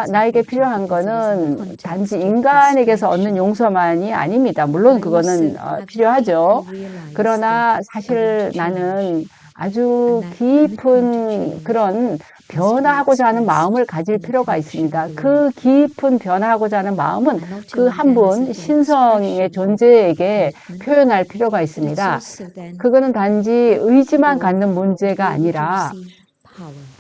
나에게 필요한 거는 단지 인간에게서 얻는 용서만이 아닙니다. 물론 그거는 필요하죠. 그러나 사실 나는 아주 깊은 그런 변화하고자 하는 마음을 가질 필요가 있습니다. 그 깊은 변화하고자 하는 마음은 그 한 분 신성의 존재에게 표현할 필요가 있습니다. 그거는 단지 의지만 갖는 문제가 아니라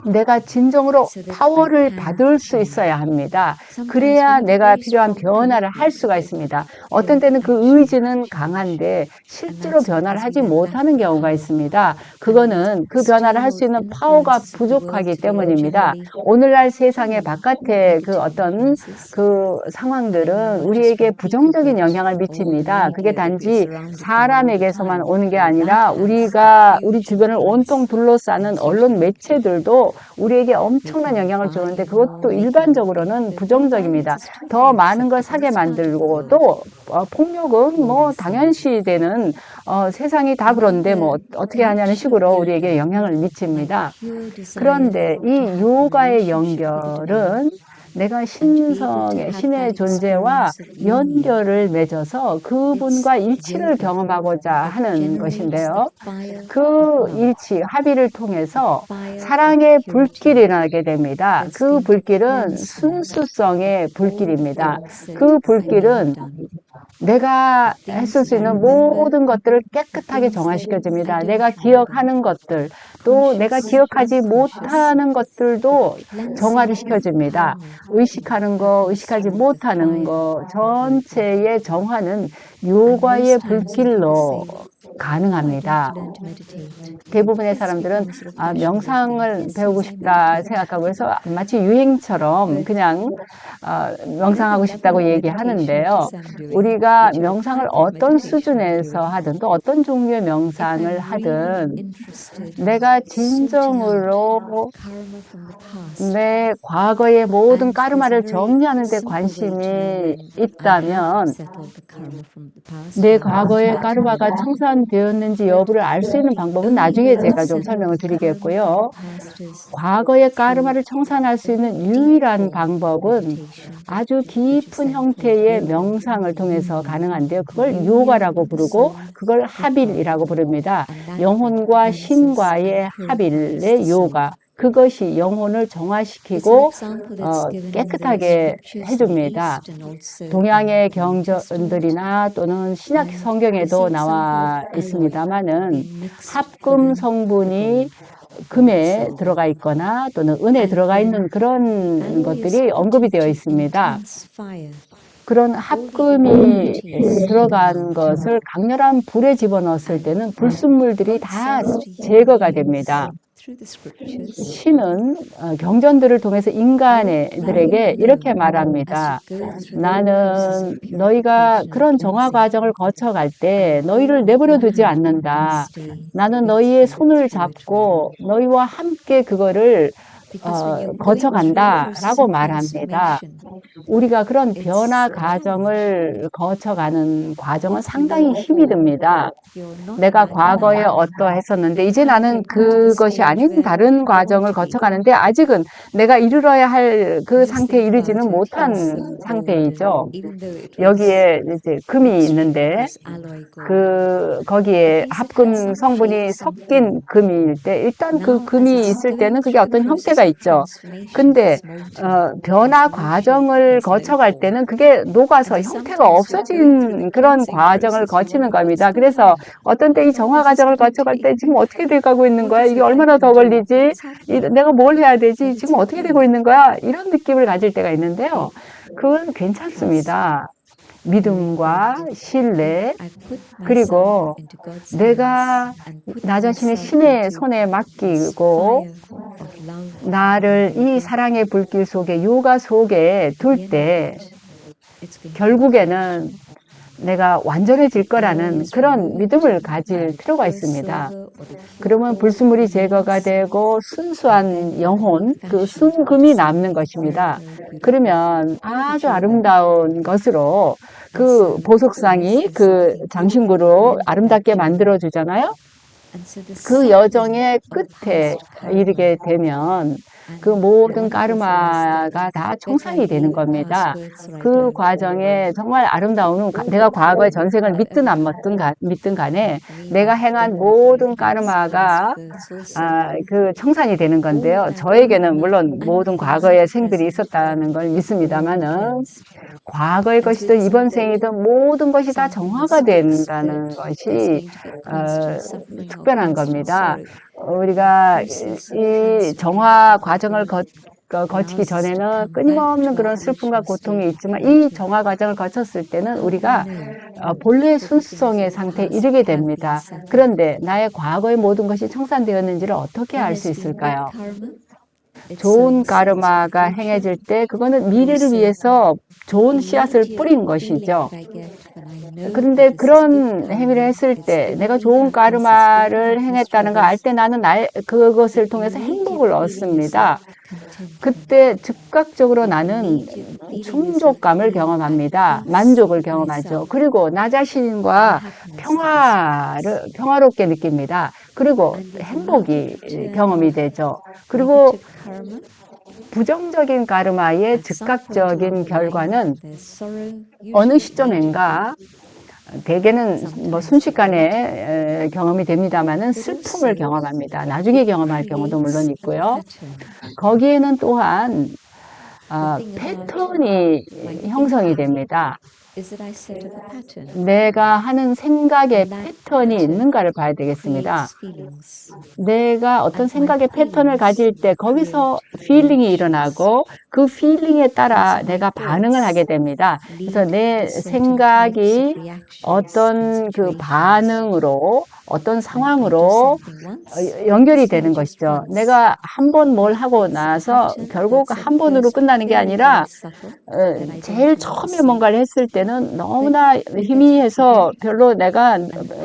내가 진정으로 파워를 받을 수 있어야 합니다. 그래야 내가 필요한 변화를 할 수가 있습니다. 어떤 때는 그 의지는 강한데 실제로 변화를 하지 못하는 경우가 있습니다. 그거는 그 변화를 할 수 있는 파워가 부족하기 때문입니다. 오늘날 세상의 바깥의 그 어떤 그 상황들은 우리에게 부정적인 영향을 미칩니다. 그게 단지 사람에게서만 오는 게 아니라 우리 주변을 온통 둘러싸는 언론 매체들도 우리에게 엄청난 영향을 주는데 그것도 일반적으로는 부정적입니다. 더 많은 걸 사게 만들고 또 폭력은 뭐 당연시 되는 세상이 다 그런데 뭐 어떻게 하냐는 식으로 우리에게 영향을 미칩니다. 그런데 이 요가의 연결은 내가 신의 존재와 연결을 맺어서 그분과 일치를 경험하고자 하는 것인데요. 그 일치, 합의를 통해서 사랑의 불길이 나게 됩니다. 그 불길은 순수성의 불길입니다. 그 불길은 내가 했을 수 있는 모든 것들을 깨끗하게 정화시켜줍니다. 내가 기억하는 것들, 또 내가 기억하지 못하는 것들도 정화를 시켜줍니다. 의식하는 거, 의식하지 못하는 거, 전체의 정화는 요가의 불길로 가능합니다. 대부분의 사람들은 명상을 배우고 싶다 생각하고 해서 마치 유행처럼 그냥 명상하고 싶다고 얘기하는데요. 우리가 명상을 어떤 수준에서 하든 또 어떤 종류의 명상을 하든 내가 진정으로 내 과거의 모든 까르마를 정리하는 데 관심이 있다면 내 과거의 까르마가 청산되었는지 여부를 알 수 있는 방법은 나중에 제가 좀 설명을 드리겠고요. 과거의 까르마를 청산할 수 있는 유일한 방법은 아주 깊은 형태의 명상을 통해서 가능한데요. 그걸 요가라고 부르고 그걸 합일이라고 부릅니다. 영혼과 신과의 합일의 요가. 그것이 영혼을 정화시키고 깨끗하게 해줍니다. 동양의 경전들이나 또는 신약 성경에도 나와 있습니다만은 합금 성분이 금에 들어가 있거나 또는 은에 들어가 있는 그런 것들이 언급이 되어 있습니다. 그런 합금이 들어간 것을 강렬한 불에 집어넣었을 때는 불순물들이 다 제거가 됩니다. 신은 경전들을 통해서 인간들에게 이렇게 말합니다. 나는 너희가 그런 정화 과정을 거쳐갈 때 너희를 내버려 두지 않는다. 나는 너희의 손을 잡고 너희와 함께 그거를 거쳐간다 라고 말합니다. 우리가 그런 변화 과정을 거쳐가는 과정은 상당히 힘이 듭니다. 내가 과거에 어떠했었는데 이제 나는 그것이 아닌 다른 과정을 거쳐가는데 아직은 내가 이르러야 할 그 상태에 이르지는 못한 상태이죠. 여기에 이제 금이 있는데 거기에 합금 성분이 섞인 금일 때 일단 그 금이 있을 때는 그게 어떤 형태가 있죠. 근데 변화 과정을 거쳐갈 때는 그게 녹아서 형태가 없어진 그런 과정을 거치는 겁니다. 그래서 어떤 때 이 정화 과정을 거쳐갈 때 지금 어떻게 돼가고 있는 거야? 이게 얼마나 더 걸리지? 내가 뭘 해야 되지? 지금 어떻게 되고 있는 거야? 이런 느낌을 가질 때가 있는데요. 그건 괜찮습니다. 믿음과 신뢰, 그리고 내가 나 자신의 신의 손에 맡기고 나를 이 사랑의 불길 속에, 요가 속에 둘 때 결국에는 내가 완전해질 거라는 그런 믿음을 가질 필요가 있습니다. 그러면 불순물이 제거가 되고 순수한 영혼, 그 순금이 남는 것입니다. 그러면 아주 아름다운 것으로 그 보석상이 그 장신구로 아름답게 만들어 주잖아요. 그 여정의 끝에 이르게 되면 그 모든 까르마가 다 청산이 되는 겁니다. 그 과정에 정말 아름다운, 내가 과거의 전생을 믿든 간에 내가 행한 모든 까르마가 그 청산이 되는 건데요. 저에게는 물론 모든 과거의 생들이 있었다는 걸 믿습니다만은 과거의 것이든 이번 생이든 모든 것이 다 정화가 된다는 것이 특별한 겁니다. 우리가 이 정화 과정을 거치기 전에는 끊임없는 그런 슬픔과 고통이 있지만 이 정화 과정을 거쳤을 때는 우리가 본래의 순수성의 상태에 이르게 됩니다. 그런데 나의 과거의 모든 것이 청산되었는지를 어떻게 알 수 있을까요? 좋은 까르마가 행해질 때 그거는 미래를 위해서 좋은 씨앗을 뿌린 것이죠. 그런데 그런 행위를 했을 때 내가 좋은 까르마를 행했다는 걸 알 때 나는 그것을 통해서 행복을 얻습니다. 그때 즉각적으로 나는 충족감을 경험합니다. 만족을 경험하죠. 그리고 나 자신과 평화롭게 느낍니다. 그리고 행복이 경험이 되죠. 그리고 부정적인 까르마의 즉각적인 결과는 어느 시점인가 대개는 뭐 순식간에 경험이 됩니다만은 슬픔을 경험합니다. 나중에 경험할 경우도 물론 있고요. 거기에는 또한 패턴이 형성이 됩니다. 내가 하는 생각의 패턴이 있는가를 봐야 되겠습니다. 내가 어떤 생각의 패턴을 가질 때 거기서 feeling이 일어나고 그 feeling에 따라 내가 반응을 하게 됩니다. 그래서 내 생각이 어떤 그 반응으로 어떤 상황으로 연결이 되는 것이죠. 내가 한 번 뭘 하고 나서 결국 한 번으로 끝나는 게 아니라 제일 처음에 뭔가를 했을 때는 너무나 희미해서 별로 내가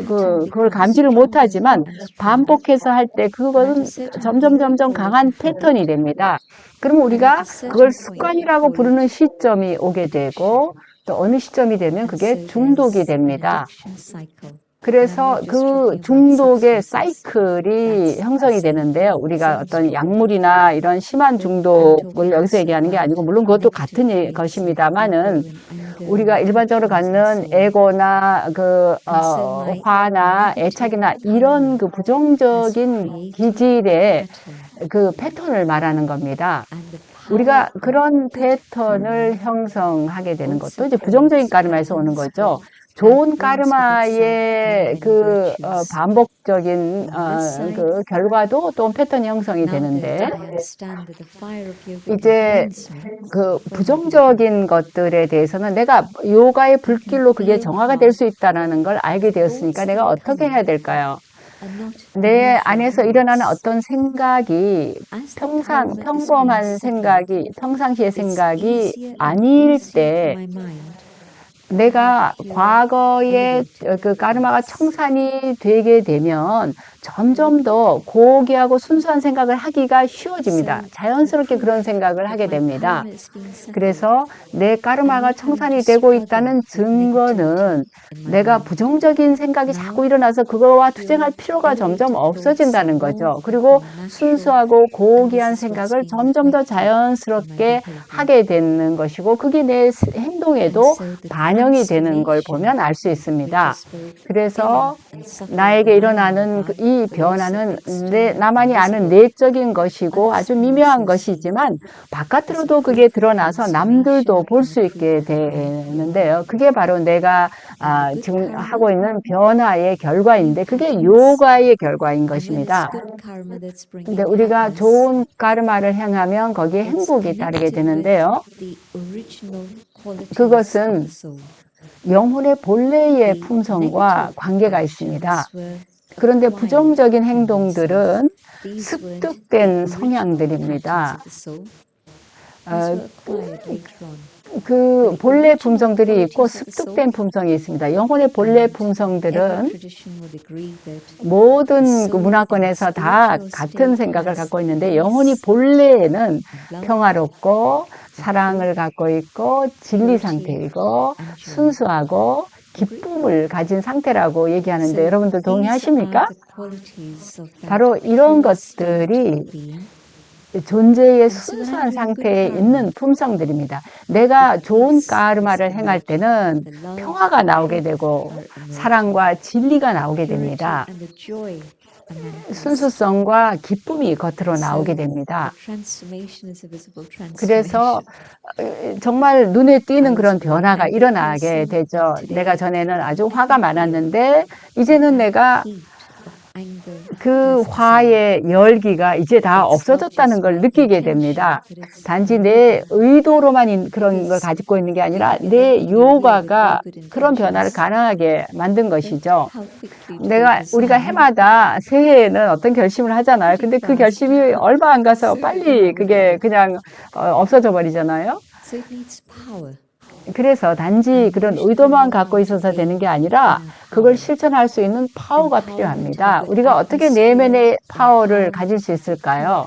그걸 감지를 못하지만 반복해서 할 때 그것은 점점 강한 패턴이 됩니다. 그럼 우리가 그걸 습관이라고 부르는 시점이 오게 되고 또 어느 시점이 되면 그게 중독이 됩니다. 그래서 그 중독의 사이클이 형성이 되는데요. 우리가 어떤 약물이나 이런 심한 중독을 여기서 얘기하는 게 아니고 물론 그것도 같은 것입니다만은 우리가 일반적으로 갖는 애고나 화나 애착이나 이런 그 부정적인 기질의 그 패턴을 말하는 겁니다. 우리가 그런 패턴을 형성하게 되는 것도 이제 부정적인 까르마에서 오는 거죠. 좋은 까르마의 반복적인 그 결과도 또 패턴이 형성이 되는데 이제 그 부정적인 것들에 대해서는 내가 요가의 불길로 그게 정화가 될 수 있다는 걸 알게 되었으니까 내가 어떻게 해야 될까요? 내 안에서 일어나는 어떤 생각이 평범한 생각이, 평상시의 생각이 아닐 때 내가 과거에 그 까르마가 청산이 되게 되면 점점 더 고귀하고 순수한 생각을 하기가 쉬워집니다. 자연스럽게 그런 생각을 하게 됩니다. 그래서 내 까르마가 청산이 되고 있다는 증거는 내가 부정적인 생각이 자꾸 일어나서 그거와 투쟁할 필요가 점점 없어진다는 거죠. 그리고 순수하고 고귀한 생각을 점점 더 자연스럽게 하게 되는 것이고 그게 내 행동에도 반영이 되는 걸 보면 알 수 있습니다. 그래서 나에게 일어나는 이 변화는 나만이 아는 내적인 것이고 아주 미묘한 것이지만 바깥으로도 그게 드러나서 남들도 볼 수 있게 되는데요. 그게 바로 내가 지금 하고 있는 변화의 결과인데 그게 요가의 결과인 것입니다. 근데 우리가 좋은 까르마를 행하면 거기에 행복이 따르게 되는데요. 그것은 영혼의 본래의 품성과 관계가 있습니다. 그런데 부정적인 행동들은 습득된 성향들입니다. 그 본래 품성들이 있고 습득된 품성이 있습니다. 영혼의 본래 품성들은 모든 그 문화권에서 다 같은 생각을 갖고 있는데 영혼이 본래에는 평화롭고 사랑을 갖고 있고 진리 상태이고 순수하고 기쁨을 가진 상태라고 얘기하는데 여러분들 동의하십니까? 바로 이런 것들이 존재의 순수한 상태에 있는 품성들입니다. 내가 좋은 까르마를 행할 때는 평화가 나오게 되고 사랑과 진리가 나오게 됩니다. 순수성과 기쁨이 겉으로 나오게 됩니다. 그래서 정말 눈에 띄는 그런 변화가 일어나게 되죠. 내가 전에는 아주 화가 많았는데 이제는 내가 그 화의 열기가 이제 다 없어졌다는 걸 느끼게 됩니다. 단지 내 의도로만 그런 걸 가지고 있는 게 아니라 내 요가가 그런 변화를 가능하게 만든 것이죠. 우리가 해마다 새해에는 어떤 결심을 하잖아요. 근데 그 결심이 얼마 안 가서 빨리 그게 그냥 없어져 버리잖아요. 그래서 단지 그런 의도만 갖고 있어서 되는 게 아니라 그걸 실천할 수 있는 파워가 필요합니다. 우리가 어떻게 내면의 파워를 가질 수 있을까요?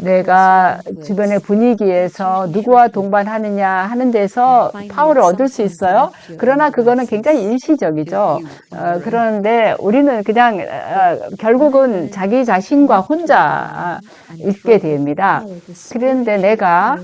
내가 주변의 분위기에서 누구와 동반하느냐 하는 데서 파워를 얻을 수 있어요. 그러나 그거는 굉장히 일시적이죠. 그런데 우리는 그냥 결국은 자기 자신과 혼자 있게 됩니다. 그런데 내가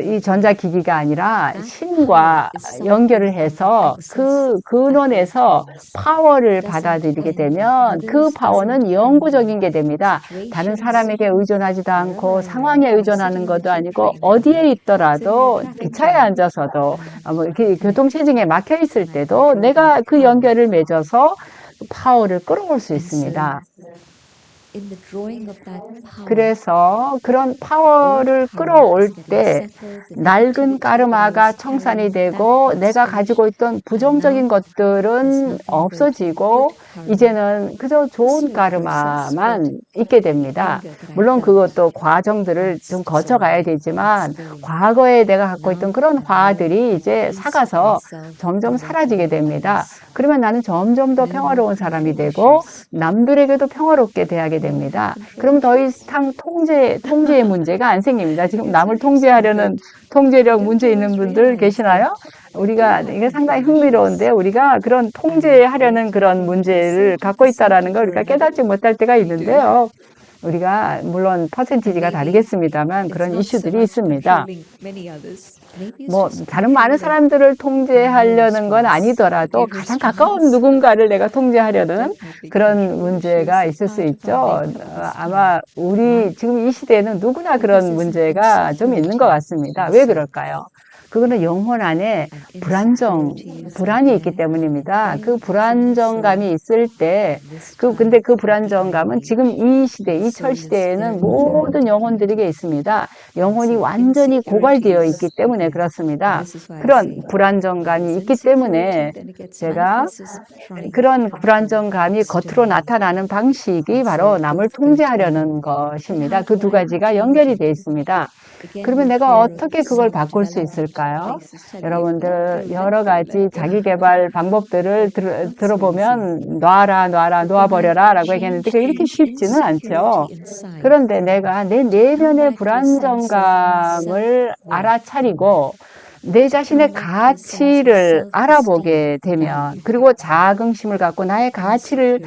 이 전자기기가 아니라 신과 연결을 해서 그 근원에서 파워를 받아들이게 되면 그 파워는 영구적인 게 됩니다. 다른 사람에게 의존하지도 않고 상황에 의존하는 것도 아니고 어디에 있더라도 기차에 앉아서도 뭐 이렇게 교통체증에 막혀 있을 때도 내가 그 연결을 맺어서 파워를 끌어올 수 있습니다. 그래서 그런 파워를 끌어올 때 낡은 까르마가 청산이 되고 내가 가지고 있던 부정적인 것들은 없어지고 이제는 그저 좋은 까르마만 있게 됩니다. 물론 그것도 과정들을 좀 거쳐가야 되지만 과거에 내가 갖고 있던 그런 화들이 이제 사가서 점점 사라지게 됩니다. 그러면 나는 점점 더 평화로운 사람이 되고 남들에게도 평화롭게 대하게 됩니다. 그럼 더 이상 통제의 문제가 안 생깁니다. 지금 남을 통제하려는 통제력 문제 있는 분들 계시나요? 이게 상당히 흥미로운데 우리가 그런 통제하려는 그런 문제를 갖고 있다라는 걸 우리가 깨닫지 못할 때가 있는데요. 우리가 물론 퍼센티지가 다르겠습니다만 그런 이슈들이 있습니다. 뭐 다른 많은 사람들을 통제하려는 건 아니더라도 가장 가까운 누군가를 내가 통제하려는 그런 문제가 있을 수 있죠. 아마 우리 지금 이 시대에는 누구나 그런 문제가 좀 있는 것 같습니다. 왜 그럴까요? 그거는 영혼 안에 불안이 있기 때문입니다. 그 불안정감이 있을 때, 근데 그 불안정감은 지금 이 시대, 이 철시대에는 모든 영혼들에게 있습니다. 영혼이 완전히 고갈되어 있기 때문에 그렇습니다. 그런 불안정감이 있기 때문에 제가 그런 불안정감이 겉으로 나타나는 방식이 바로 남을 통제하려는 것입니다. 그 두 가지가 연결이 되어 있습니다. 그러면 내가 어떻게 그걸 바꿀 수 있을까요? 여러분들 여러 가지 자기계발 방법들을 들어보면 놓아버려라 라고 얘기했는데 그게 이렇게 쉽지는 않죠. 그런데 내가 내 내면의 불안정감을 알아차리고 내 자신의 가치를 알아보게 되면 그리고 자긍심을 갖고 나의 가치를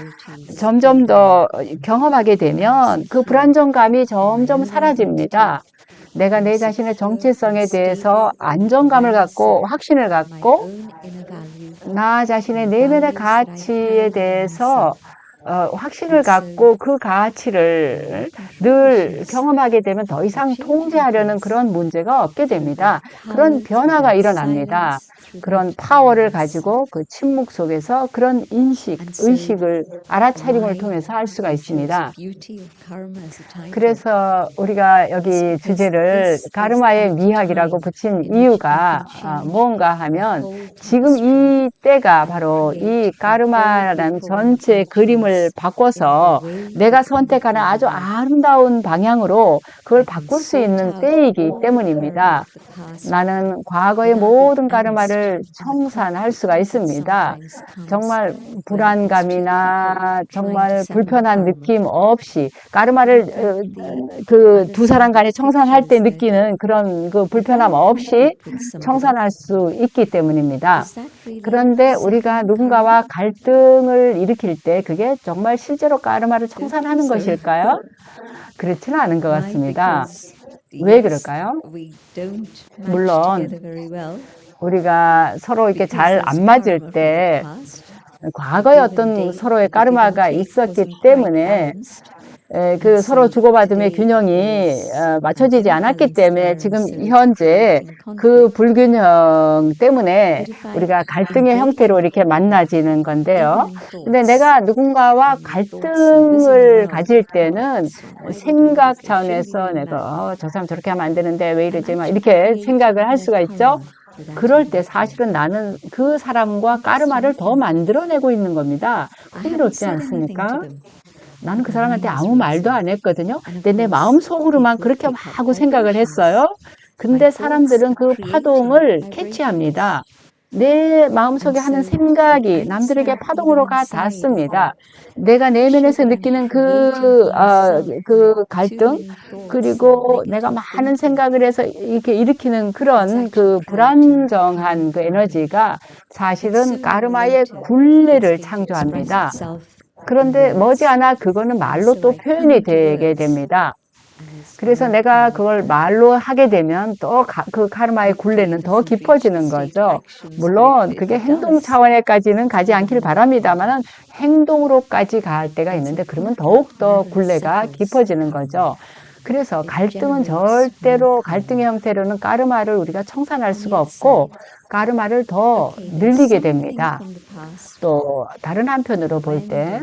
점점 더 경험하게 되면 그 불안정감이 점점 사라집니다. 내가 내 자신의 정체성에 대해서 안정감을 갖고 확신을 갖고 나 자신의 내면의 가치에 대해서 확신을 갖고 그 가치를 늘 경험하게 되면 더 이상 통제하려는 그런 문제가 없게 됩니다. 그런 변화가 일어납니다. 그런 파워를 가지고 그 침묵 속에서 그런 의식을 알아차림을 통해서 할 수가 있습니다. 그래서 우리가 여기 주제를 가르마의 미학이라고 붙인 이유가 뭔가 하면 지금 이 때가 바로 이 가르마라는 전체 그림을 바꿔서 내가 선택하는 아주 아름다운 방향으로 그걸 바꿀 수 있는 때이기 때문입니다. 나는 과거의 모든 가르마를 청산할 수가 있습니다. 정말 불안감이나 정말 불편한 느낌 없이 가르마를 그 두 사람 간에 청산할 때 느끼는 그런 그 불편함 없이 청산할 수 있기 때문입니다. 그런데 우리가 누군가와 갈등을 일으킬 때 그게 정말 실제로 가르마를 청산하는 것일까요? 그렇지는 않은 것 같습니다. 왜 그럴까요? 물론 우리가 서로 이렇게 잘 안 맞을 때 과거에 어떤 서로의 까르마가 있었기 때문에 그 서로 주고받음의 균형이 맞춰지지 않았기 때문에 지금 현재 그 불균형 때문에 우리가 갈등의 형태로 이렇게 만나지는 건데요. 근데 내가 누군가와 갈등을 가질 때는 생각 차원에서 내가 저 사람 저렇게 하면 안 되는데 왜 이러지 막 이렇게 생각을 할 수가 있죠. 그럴 때 사실은 나는 그 사람과 까르마를 더 만들어내고 있는 겁니다. 흥미롭지 않습니까? 나는 그 사람한테 아무 말도 안 했거든요. 근데 내 마음속으로만 그렇게 막 하고 생각을 했어요. 근데 사람들은 그 파동을 캐치합니다. 내 마음속에 하는 생각이 남들에게 파동으로 닿습니다. 내가 내면에서 느끼는 그 갈등, 그리고 내가 많은 생각을 해서 이렇게 일으키는 그런 그 불안정한 그 에너지가 사실은 까르마의 굴레를 창조합니다. 그런데 머지않아 그거는 말로 또 표현이 되게 됩니다. 그래서 내가 그걸 말로 하게 되면 또 그 카르마의 굴레는 더 깊어지는 거죠. 물론 그게 행동 차원에까지는 가지 않길 바랍니다만 행동으로까지 갈 때가 있는데 그러면 더욱더 굴레가 깊어지는 거죠. 그래서 갈등은 절대로 갈등의 형태로는 까르마를 우리가 청산할 수가 없고 까르마를 더 늘리게 됩니다. 또 다른 한편으로 볼 때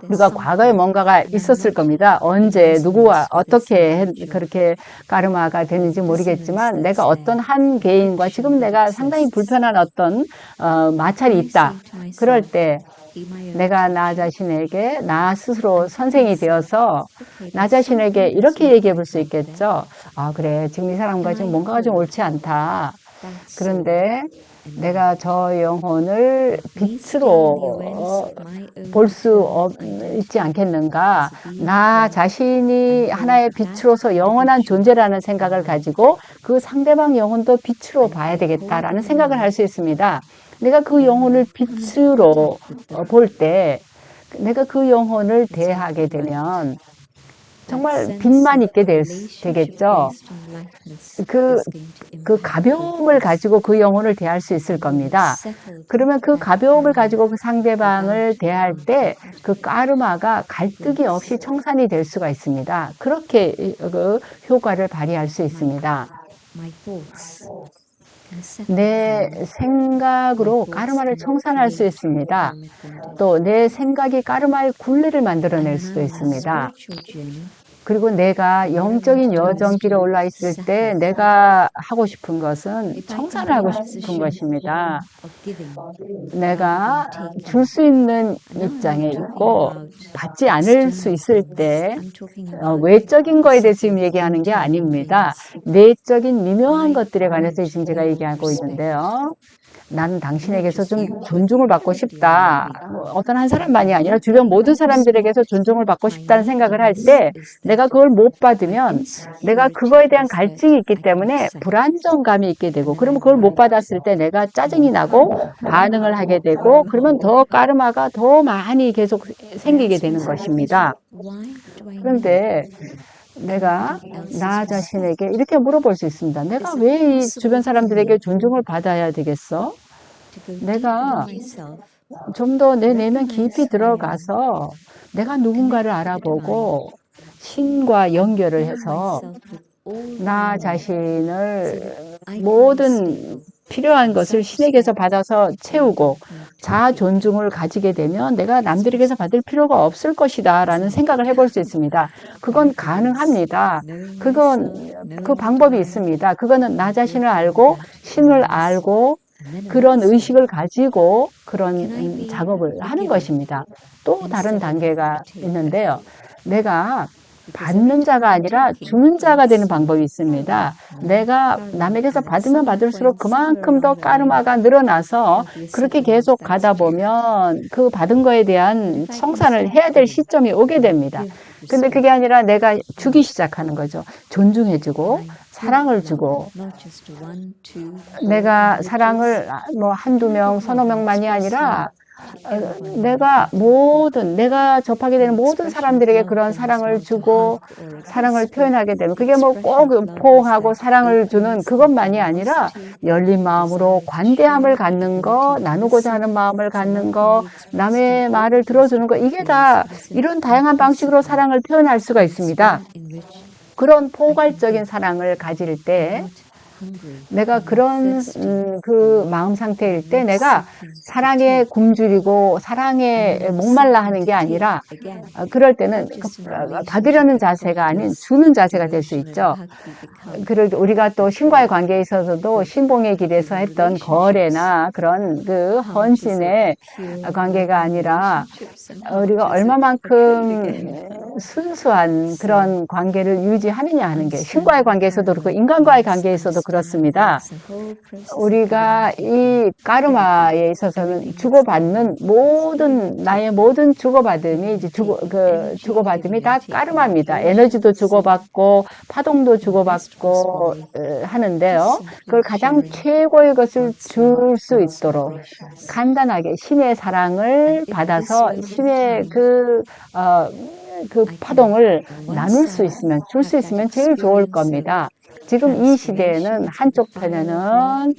우리가 과거에 뭔가가 있었을 겁니다. 언제 누구와 어떻게 그렇게 까르마가 되는지 모르겠지만 내가 어떤 한 개인과 지금 내가 상당히 불편한 어떤 마찰이 있다. 그럴 때 내가 나 자신에게 나 스스로 선생이 되어서 나 자신에게 이렇게 얘기해 볼 수 있겠죠. 아, 그래. 지금 이 사람과 지금 뭔가가 좀 옳지 않다. 그런데 내가 저 영혼을 빛으로 볼 수 있지 않겠는가? 나 자신이 하나의 빛으로서 영원한 존재라는 생각을 가지고 그 상대방 영혼도 빛으로 봐야 되겠다라는 생각을 할 수 있습니다. 내가 그 영혼을 빛으로 볼 때 내가 그 영혼을 대하게 되면 정말 빛만 있게 되겠죠. 그 가벼움을 가지고 그 영혼을 대할 수 있을 겁니다. 그러면 그 가벼움을 가지고 그 상대방을 대할 때 그 까르마가 갈등이 없이 청산이 될 수가 있습니다. 그렇게 그 효과를 발휘할 수 있습니다. 내 생각으로 까르마를 청산할 수 있습니다. 또 내 생각이 까르마의 굴레를 만들어낼 수도 있습니다. 그리고 내가 영적인 여정길에 올라 있을 때 내가 하고 싶은 것은 청산을 하고 싶은 것입니다. 내가 줄 수 있는 입장에 있고 받지 않을 수 있을 때 외적인 거에 대해서 지금 얘기하는 게 아닙니다. 내적인 미묘한 것들에 관해서 지금 제가 얘기하고 있는데요. 나는 당신에게서 좀 존중을 받고 싶다. 어떤 한 사람만이 아니라 주변 모든 사람들에게서 존중을 받고 싶다는 생각을 할 때 내가 그걸 못 받으면 내가 그거에 대한 갈증이 있기 때문에 불안정감이 있게 되고 그러면 그걸 못 받았을 때 내가 짜증이 나고 반응을 하게 되고 그러면 더 까르마가 더 많이 계속 생기게 되는 것입니다. 그런데 내가 나 자신에게 이렇게 물어볼 수 있습니다. 내가 왜 이 주변 사람들에게 존중을 받아야 되겠어? 내가 좀 더 내 내면 깊이 들어가서 내가 누군가를 알아보고 신과 연결을 해서 나 자신을 모든 필요한 것을 신에게서 받아서 채우고 자아 존중을 가지게 되면 내가 남들에게서 받을 필요가 없을 것이다 라는 생각을 해볼 수 있습니다. 그건 가능합니다. 그 방법이 있습니다. 그거는 나 자신을 알고 신을 알고 그런 의식을 가지고 그런 작업을 하는 것입니다. 또 다른 단계가 있는데요. 내가 받는 자가 아니라 주는 자가 되는 방법이 있습니다. 내가 남에게서 받으면 받을수록 그만큼 더 까르마가 늘어나서 그렇게 계속 가다 보면 그 받은 거에 대한 청산을 해야 될 시점이 오게 됩니다. 근데 그게 아니라 내가 주기 시작하는 거죠. 존중해주고 사랑을 주고 내가 사랑을 뭐 한두 명, 서너 명만이 아니라 내가 접하게 되는 모든 사람들에게 그런 사랑을 주고 사랑을 표현하게 되면 그게 뭐 꼭 포옹하고 사랑을 주는 그것만이 아니라 열린 마음으로 관대함을 갖는 거, 나누고자 하는 마음을 갖는 거, 남의 말을 들어주는 거 이게 다 이런 다양한 방식으로 사랑을 표현할 수가 있습니다. 그런 포괄적인 사랑을 가질 때 내가 그런 그 마음 상태일 때 내가 사랑에 굶주리고 사랑에 목말라 하는 게 아니라 그럴 때는 받으려는 자세가 아닌 주는 자세가 될 수 있죠. 그리고 우리가 또 신과의 관계에 있어서도 신봉의 길에서 했던 거래나 그런 그 헌신의 관계가 아니라 우리가 얼마만큼 순수한 그런 관계를 유지하느냐 하는 게 신과의 관계에서도 그렇고 인간과의 관계에서도 그렇습니다. 우리가 이 까르마에 있어서는 주고받는 나의 모든 주고받음이 이제 주고받음이 다 까르마입니다. 에너지도 주고받고 파동도 주고받고 하는데요. 그걸 가장 최고의 것을 줄 수 있도록 간단하게 신의 사랑을 받아서 신의 그 파동을 나눌 수 있으면, 줄 수 있으면 제일 좋을 겁니다. 지금 이 시대에는 한쪽 편에는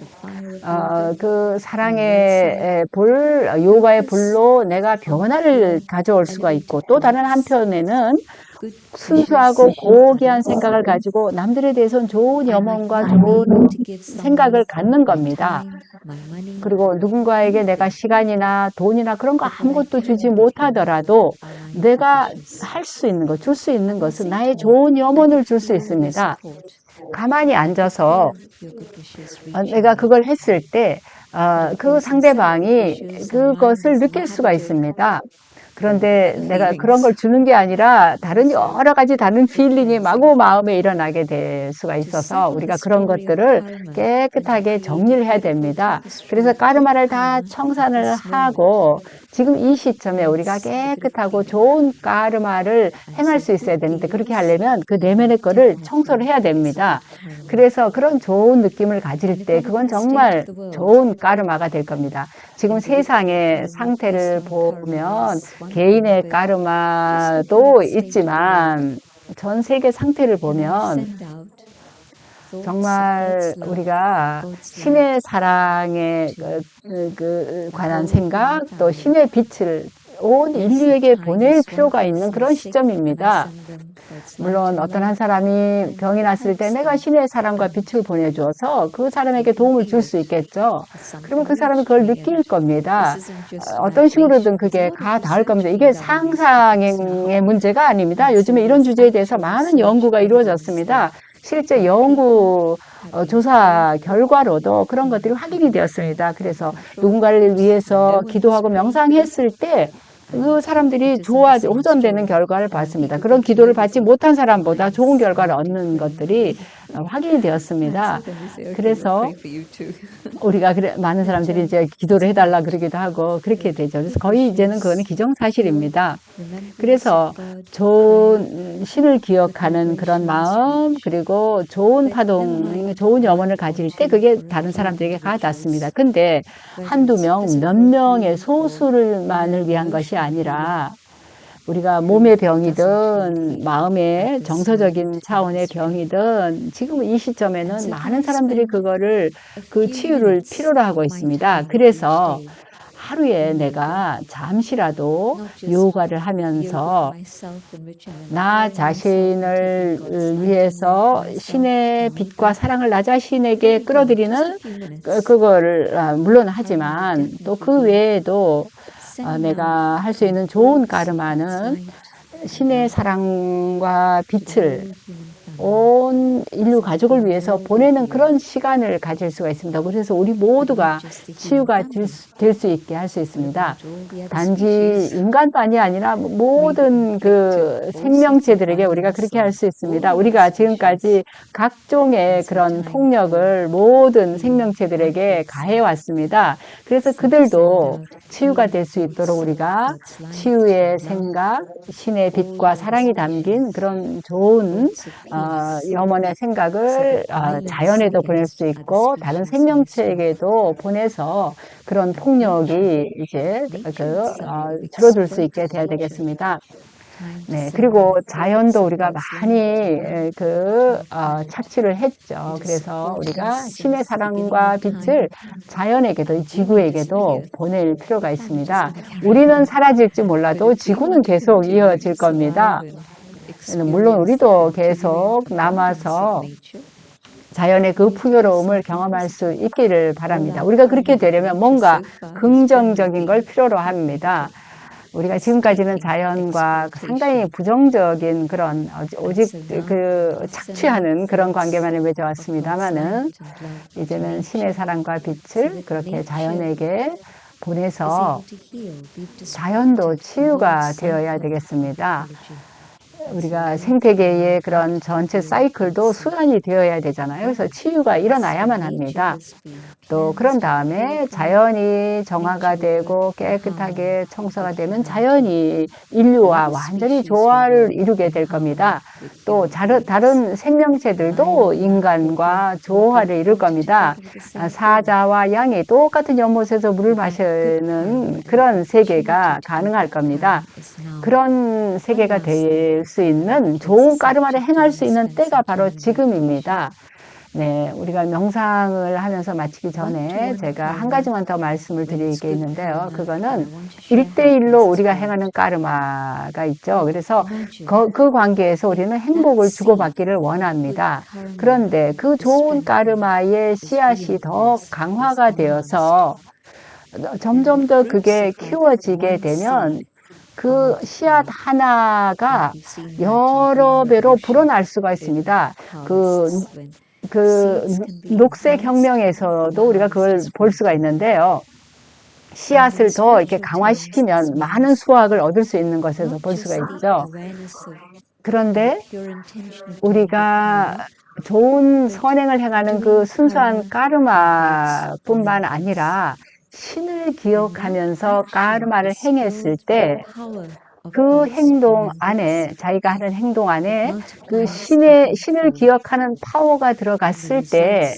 그 사랑의 불, 요가의 불로 내가 변화를 가져올 수가 있고, 또 다른 한편에는 순수하고 고귀한 생각을 가지고 남들에 대해서는 좋은 염원과 좋은 생각을 갖는 겁니다. 그리고 누군가에게 내가 시간이나 돈이나 그런 거 아무것도 주지 못하더라도 내가 할 수 있는 것, 줄 수 있는 것은 나의 좋은 염원을 줄 수 있습니다. 가만히 앉아서 내가 그걸 했을 때 그 상대방이 그것을 느낄 수가 있습니다. 그런데 내가 그런 걸 주는 게 아니라 다른 여러 가지 다른 필링이 마구 마음에 일어나게 될 수가 있어서 우리가 그런 것들을 깨끗하게 정리를 해야 됩니다. 그래서 까르마를 다 청산을 하고 지금 이 시점에 우리가 깨끗하고 좋은 까르마를 행할 수 있어야 되는데 그렇게 하려면 그 내면의 거를 청소를 해야 됩니다. 그래서 그런 좋은 느낌을 가질 때 그건 정말 좋은 까르마가 될 겁니다. 지금 세상의 상태를 보면 개인의 까르마도 있지만 전 세계 상태를 보면 정말 우리가 신의 사랑에 관한 생각 또 신의 빛을 온 인류에게 보낼 필요가 있는 그런 시점입니다. 물론 어떤 한 사람이 병이 났을 때 내가 신의 사랑과 빛을 보내주어서 그 사람에게 도움을 줄 수 있겠죠. 그러면 그 사람이 그걸 느낄 겁니다. 어떤 식으로든 그게 닿을 겁니다. 이게 상상의 문제가 아닙니다. 요즘에 이런 주제에 대해서 많은 연구가 이루어졌습니다. 실제 연구 조사 결과로도 그런 것들이 확인이 되었습니다. 그래서 누군가를 위해서 기도하고 명상했을 때 그 사람들이 호전되는 결과를 봤습니다. 그런 기도를 받지 못한 사람보다 좋은 결과를 얻는 것들이 확인이 되었습니다. 그래서 우리가 많은 사람들이 이제 기도를 해달라 그러기도 하고 그렇게 되죠. 그래서 거의 이제는 그거는 기정사실입니다. 그래서 좋은 신을 기억하는 그런 마음 그리고 좋은 파동, 좋은 염원을 가질 때 그게 다른 사람들에게 닿습니다. 근데 한두 명, 몇 명의 소수만을 위한 것이 아니라 우리가 몸의 병이든 마음의 정서적인 차원의 병이든 지금 이 시점에는 많은 사람들이 그 치유를 필요로 하고 있습니다. 그래서 하루에 내가 잠시라도 요가를 하면서 나 자신을 위해서 신의 빛과 사랑을 나 자신에게 끌어들이는 그거를 물론 하지만 또 그 외에도 내가 할 수 있는 좋은 까르마는 신의 사랑과 빛을 온 인류 가족을 위해서 보내는 그런 시간을 가질 수가 있습니다. 그래서 우리 모두가 치유가 될 수 있게 할 수 있습니다. 단지 인간만이 아니라 모든 그 생명체들에게 우리가 그렇게 할 수 있습니다. 우리가 지금까지 각종의 그런 폭력을 모든 생명체들에게 가해왔습니다. 그래서 그들도 치유가 될 수 있도록 우리가 치유의 생각, 신의 빛과 사랑이 담긴 그런 좋은 염원의 생각을 자연에도 보낼 수 있고 다른 생명체에게도 보내서 그런 폭력이 이제 줄어들 수 있게 돼야 되겠습니다. 네, 그리고 자연도 우리가 많이 착취를 했죠. 그래서 우리가 신의 사랑과 빛을 자연에게도 지구에게도 보낼 필요가 있습니다. 우리는 사라질지 몰라도 지구는 계속 이어질 겁니다. 물론 우리도 계속 남아서 자연의 그 풍요로움을 경험할 수 있기를 바랍니다. 우리가 그렇게 되려면 뭔가 긍정적인 걸 필요로 합니다. 우리가 지금까지는 자연과 상당히 부정적인 그런 오직 착취하는 그런 관계만을 맺어왔습니다만은 이제는 신의 사랑과 빛을 그렇게 자연에게 보내서 자연도 치유가 되어야 되겠습니다. 우리가 생태계의 그런 전체 사이클도 수반이 되어야 되잖아요. 그래서 치유가 일어나야만 합니다. 또 그런 다음에 자연이 정화가 되고 깨끗하게 청소가 되면 자연이 인류와 완전히 조화를 이루게 될 겁니다. 또 다른 생명체들도 인간과 조화를 이룰 겁니다. 사자와 양이 똑같은 연못에서 물을 마시는 그런 세계가 가능할 겁니다. 그런 세계가 될 수 수 있는 좋은 까르마를 행할 수 있는 때가 바로 지금입니다. 네, 우리가 명상을 하면서 마치기 전에 제가 한 가지만 더 말씀을 드릴 게 있는데요. 그거는 1대1로 우리가 행하는 까르마가 있죠. 그래서 그 관계에서 우리는 행복을 주고받기를 원합니다. 그런데 그 좋은 까르마의 씨앗이 더 강화가 되어서 점점 더 그게 키워지게 되면 그 씨앗 하나가 여러 배로 불어날 수가 있습니다. 그 녹색 혁명에서도 우리가 그걸 볼 수가 있는데요. 씨앗을 더 이렇게 강화시키면 많은 수확을 얻을 수 있는 것에서 볼 수가 있죠. 그런데 우리가 좋은 선행을 행하는 그 순수한 까르마뿐만 아니라 신을 기억하면서 까르마를 행했을 때 그 행동 안에, 자기가 하는 행동 안에 그 신을 기억하는 파워가 들어갔을 때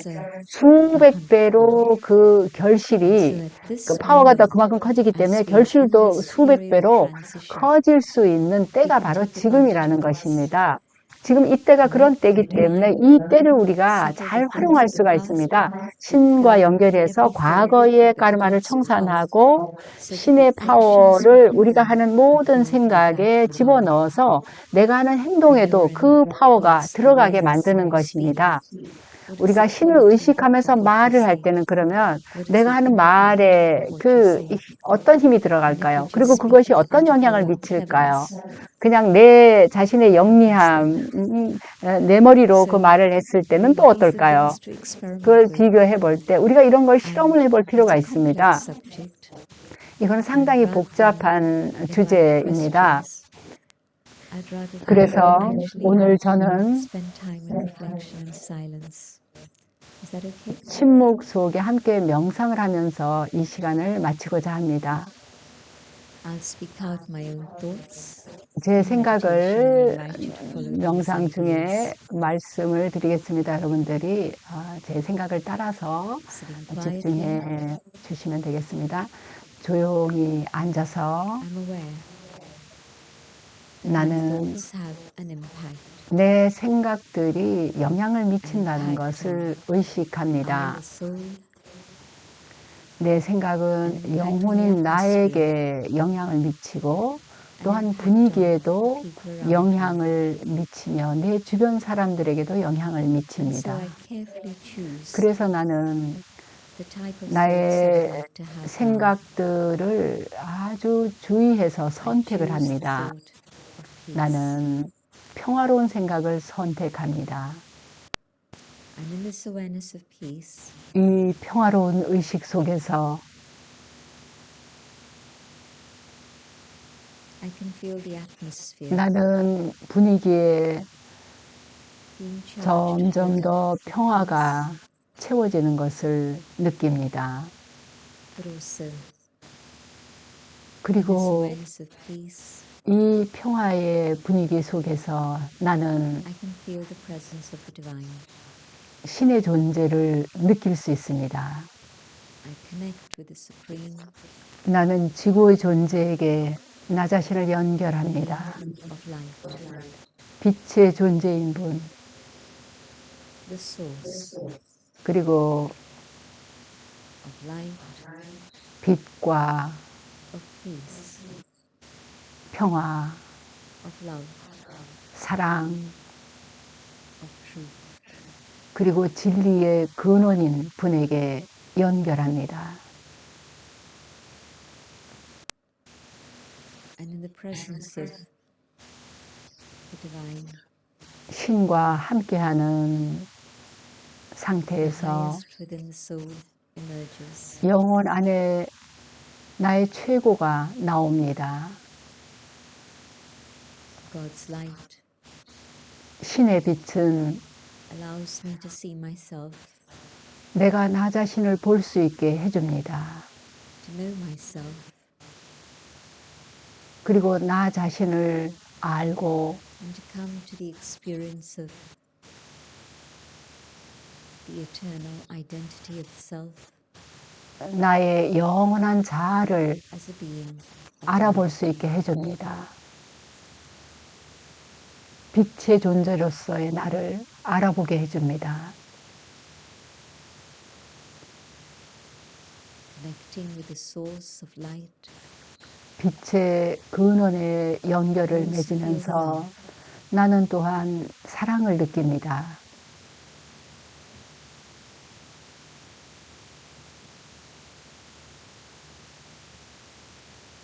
수백 배로 그 결실이, 그 파워가 더 그만큼 커지기 때문에 결실도 수백 배로 커질 수 있는 때가 바로 지금이라는 것입니다. 지금 이때가 그런 때이기 때문에 이 때를 우리가 잘 활용할 수가 있습니다. 신과 연결해서 과거의 까르마를 청산하고 신의 파워를 우리가 하는 모든 생각에 집어넣어서 내가 하는 행동에도 그 파워가 들어가게 만드는 것입니다. 우리가 신을 의식하면서 말을 할 때는 그러면 내가 하는 말에 어떤 힘이 들어갈까요? 그리고 그것이 어떤 영향을 미칠까요? 그냥 내 자신의 영리함, 내 머리로 그 말을 했을 때는 또 어떨까요? 그걸 비교해 볼 때 우리가 이런 걸 실험을 해볼 필요가 있습니다. 이건 상당히 복잡한 주제입니다. 그래서 오늘 저는 침묵 속에 함께 명상을 하면서 이 시간을 마치고자 합니다. 제 생각을 명상 중에 말씀을 드리겠습니다. 여러분들이 제 생각을 따라서 집중해 주시면 되겠습니다. 조용히 앉아서 나는 내 생각들이 영향을 미친다는 것을 의식합니다. 내 생각은 영혼인 나에게 영향을 미치고 또한 분위기에도 영향을 미치며 내 주변 사람들에게도 영향을 미칩니다. 그래서 나는 나의 생각들을 아주 주의해서 선택을 합니다. 나는 평화로운 생각을 선택합니다. 이 평화로운 의식 속에서 나는 분위기에 점점 더 평화가 채워지는 것을 느낍니다. 그리고 이 평화의 분위기 속에서 나는 신의 존재를 느낄 수 있습니다. 나는 지구의 존재에게 나 자신을 연결합니다. 빛의 존재인 분, 그리고 빛과 평화, 사랑, 그리고 진리의 근원인 분에게 연결합니다. 신과 함께하는 상태에서 영혼 안에 나의 최고가 나옵니다. 신의 빛은 내가 나 자신을 볼 수 있게 해줍니다. 그리고 나 자신을 알고 나의 영원한 자아를 알아볼 수 있게 해줍니다. 빛의 존재로서의 나를 알아보게 해줍니다. connecting with the source of light. 빛의 근원의 연결을 맺으면서 나는 또한 사랑을 느낍니다.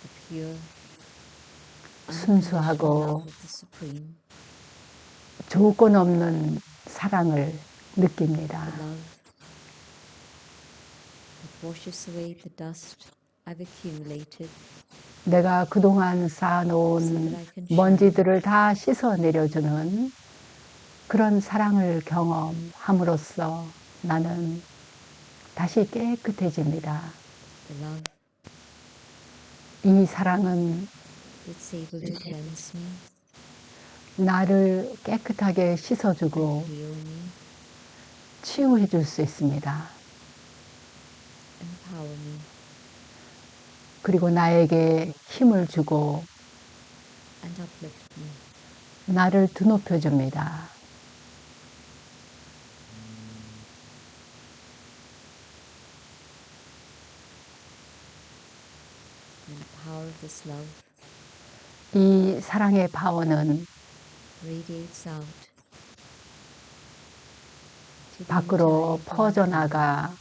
The pure, 순수하고 unconditional love of the Supreme. 조건 없는 사랑을 느낍니다. The love that washes away the dust I've accumulated 내가 그동안 so 쌓아놓은 that I can shine. 먼지들을 다 씻어 내려주는 그런 사랑을 경험함으로써 나는 다시 깨끗해집니다. The love 이 사랑은 that's able to cleanse me 나를 깨끗하게 and 씻어주고 heal me, 치유해 줄 수 있습니다. empower me, 그리고 나에게 힘을 주고 and uplift me. 나를 드높여 줍니다. And the power of this love 이 사랑의 파워는 radiates out to the 밖으로 entire human family. 퍼져나가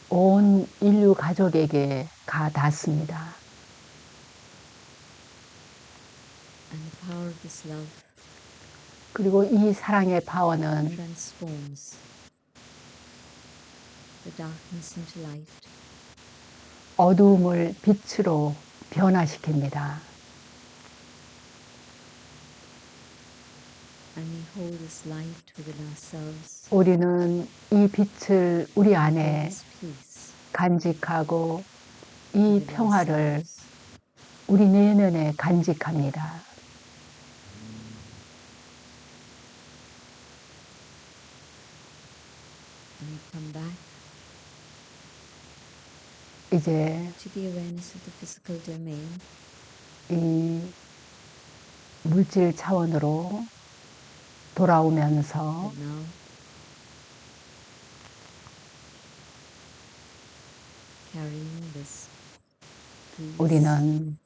온 인류 가족에게 가 닿습니다. And the power of this love 그리고 이 사랑의 파워는 transforms the darkness into light. 어두움을 빛으로 변화시킵니다. And we hold this light within ourselves. 우리는 이 빛을 우리 Hold 안에 this peace 간직하고 이 within 평화를 ourselves. 우리 내면에 간직합니다. And we come back 이제 to the awareness of the physical domain. 이 물질 차원으로 돌아오면서 But now carrying this peace 우리는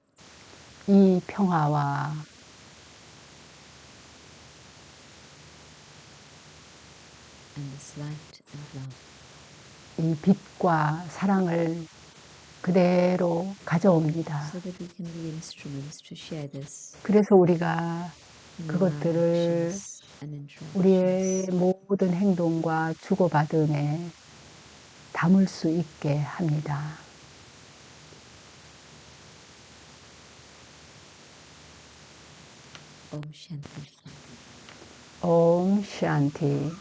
이 평화와 and this light and love. 이 빛과 사랑을 그대로 가져옵니다. So that we can be instruments to share this 그래서 우리가 in all our 그것들을 actions and 우리의 interactions. 모든 행동과 주고받음에 담을 수 있게 합니다. Om Shanti. 옴 샨티.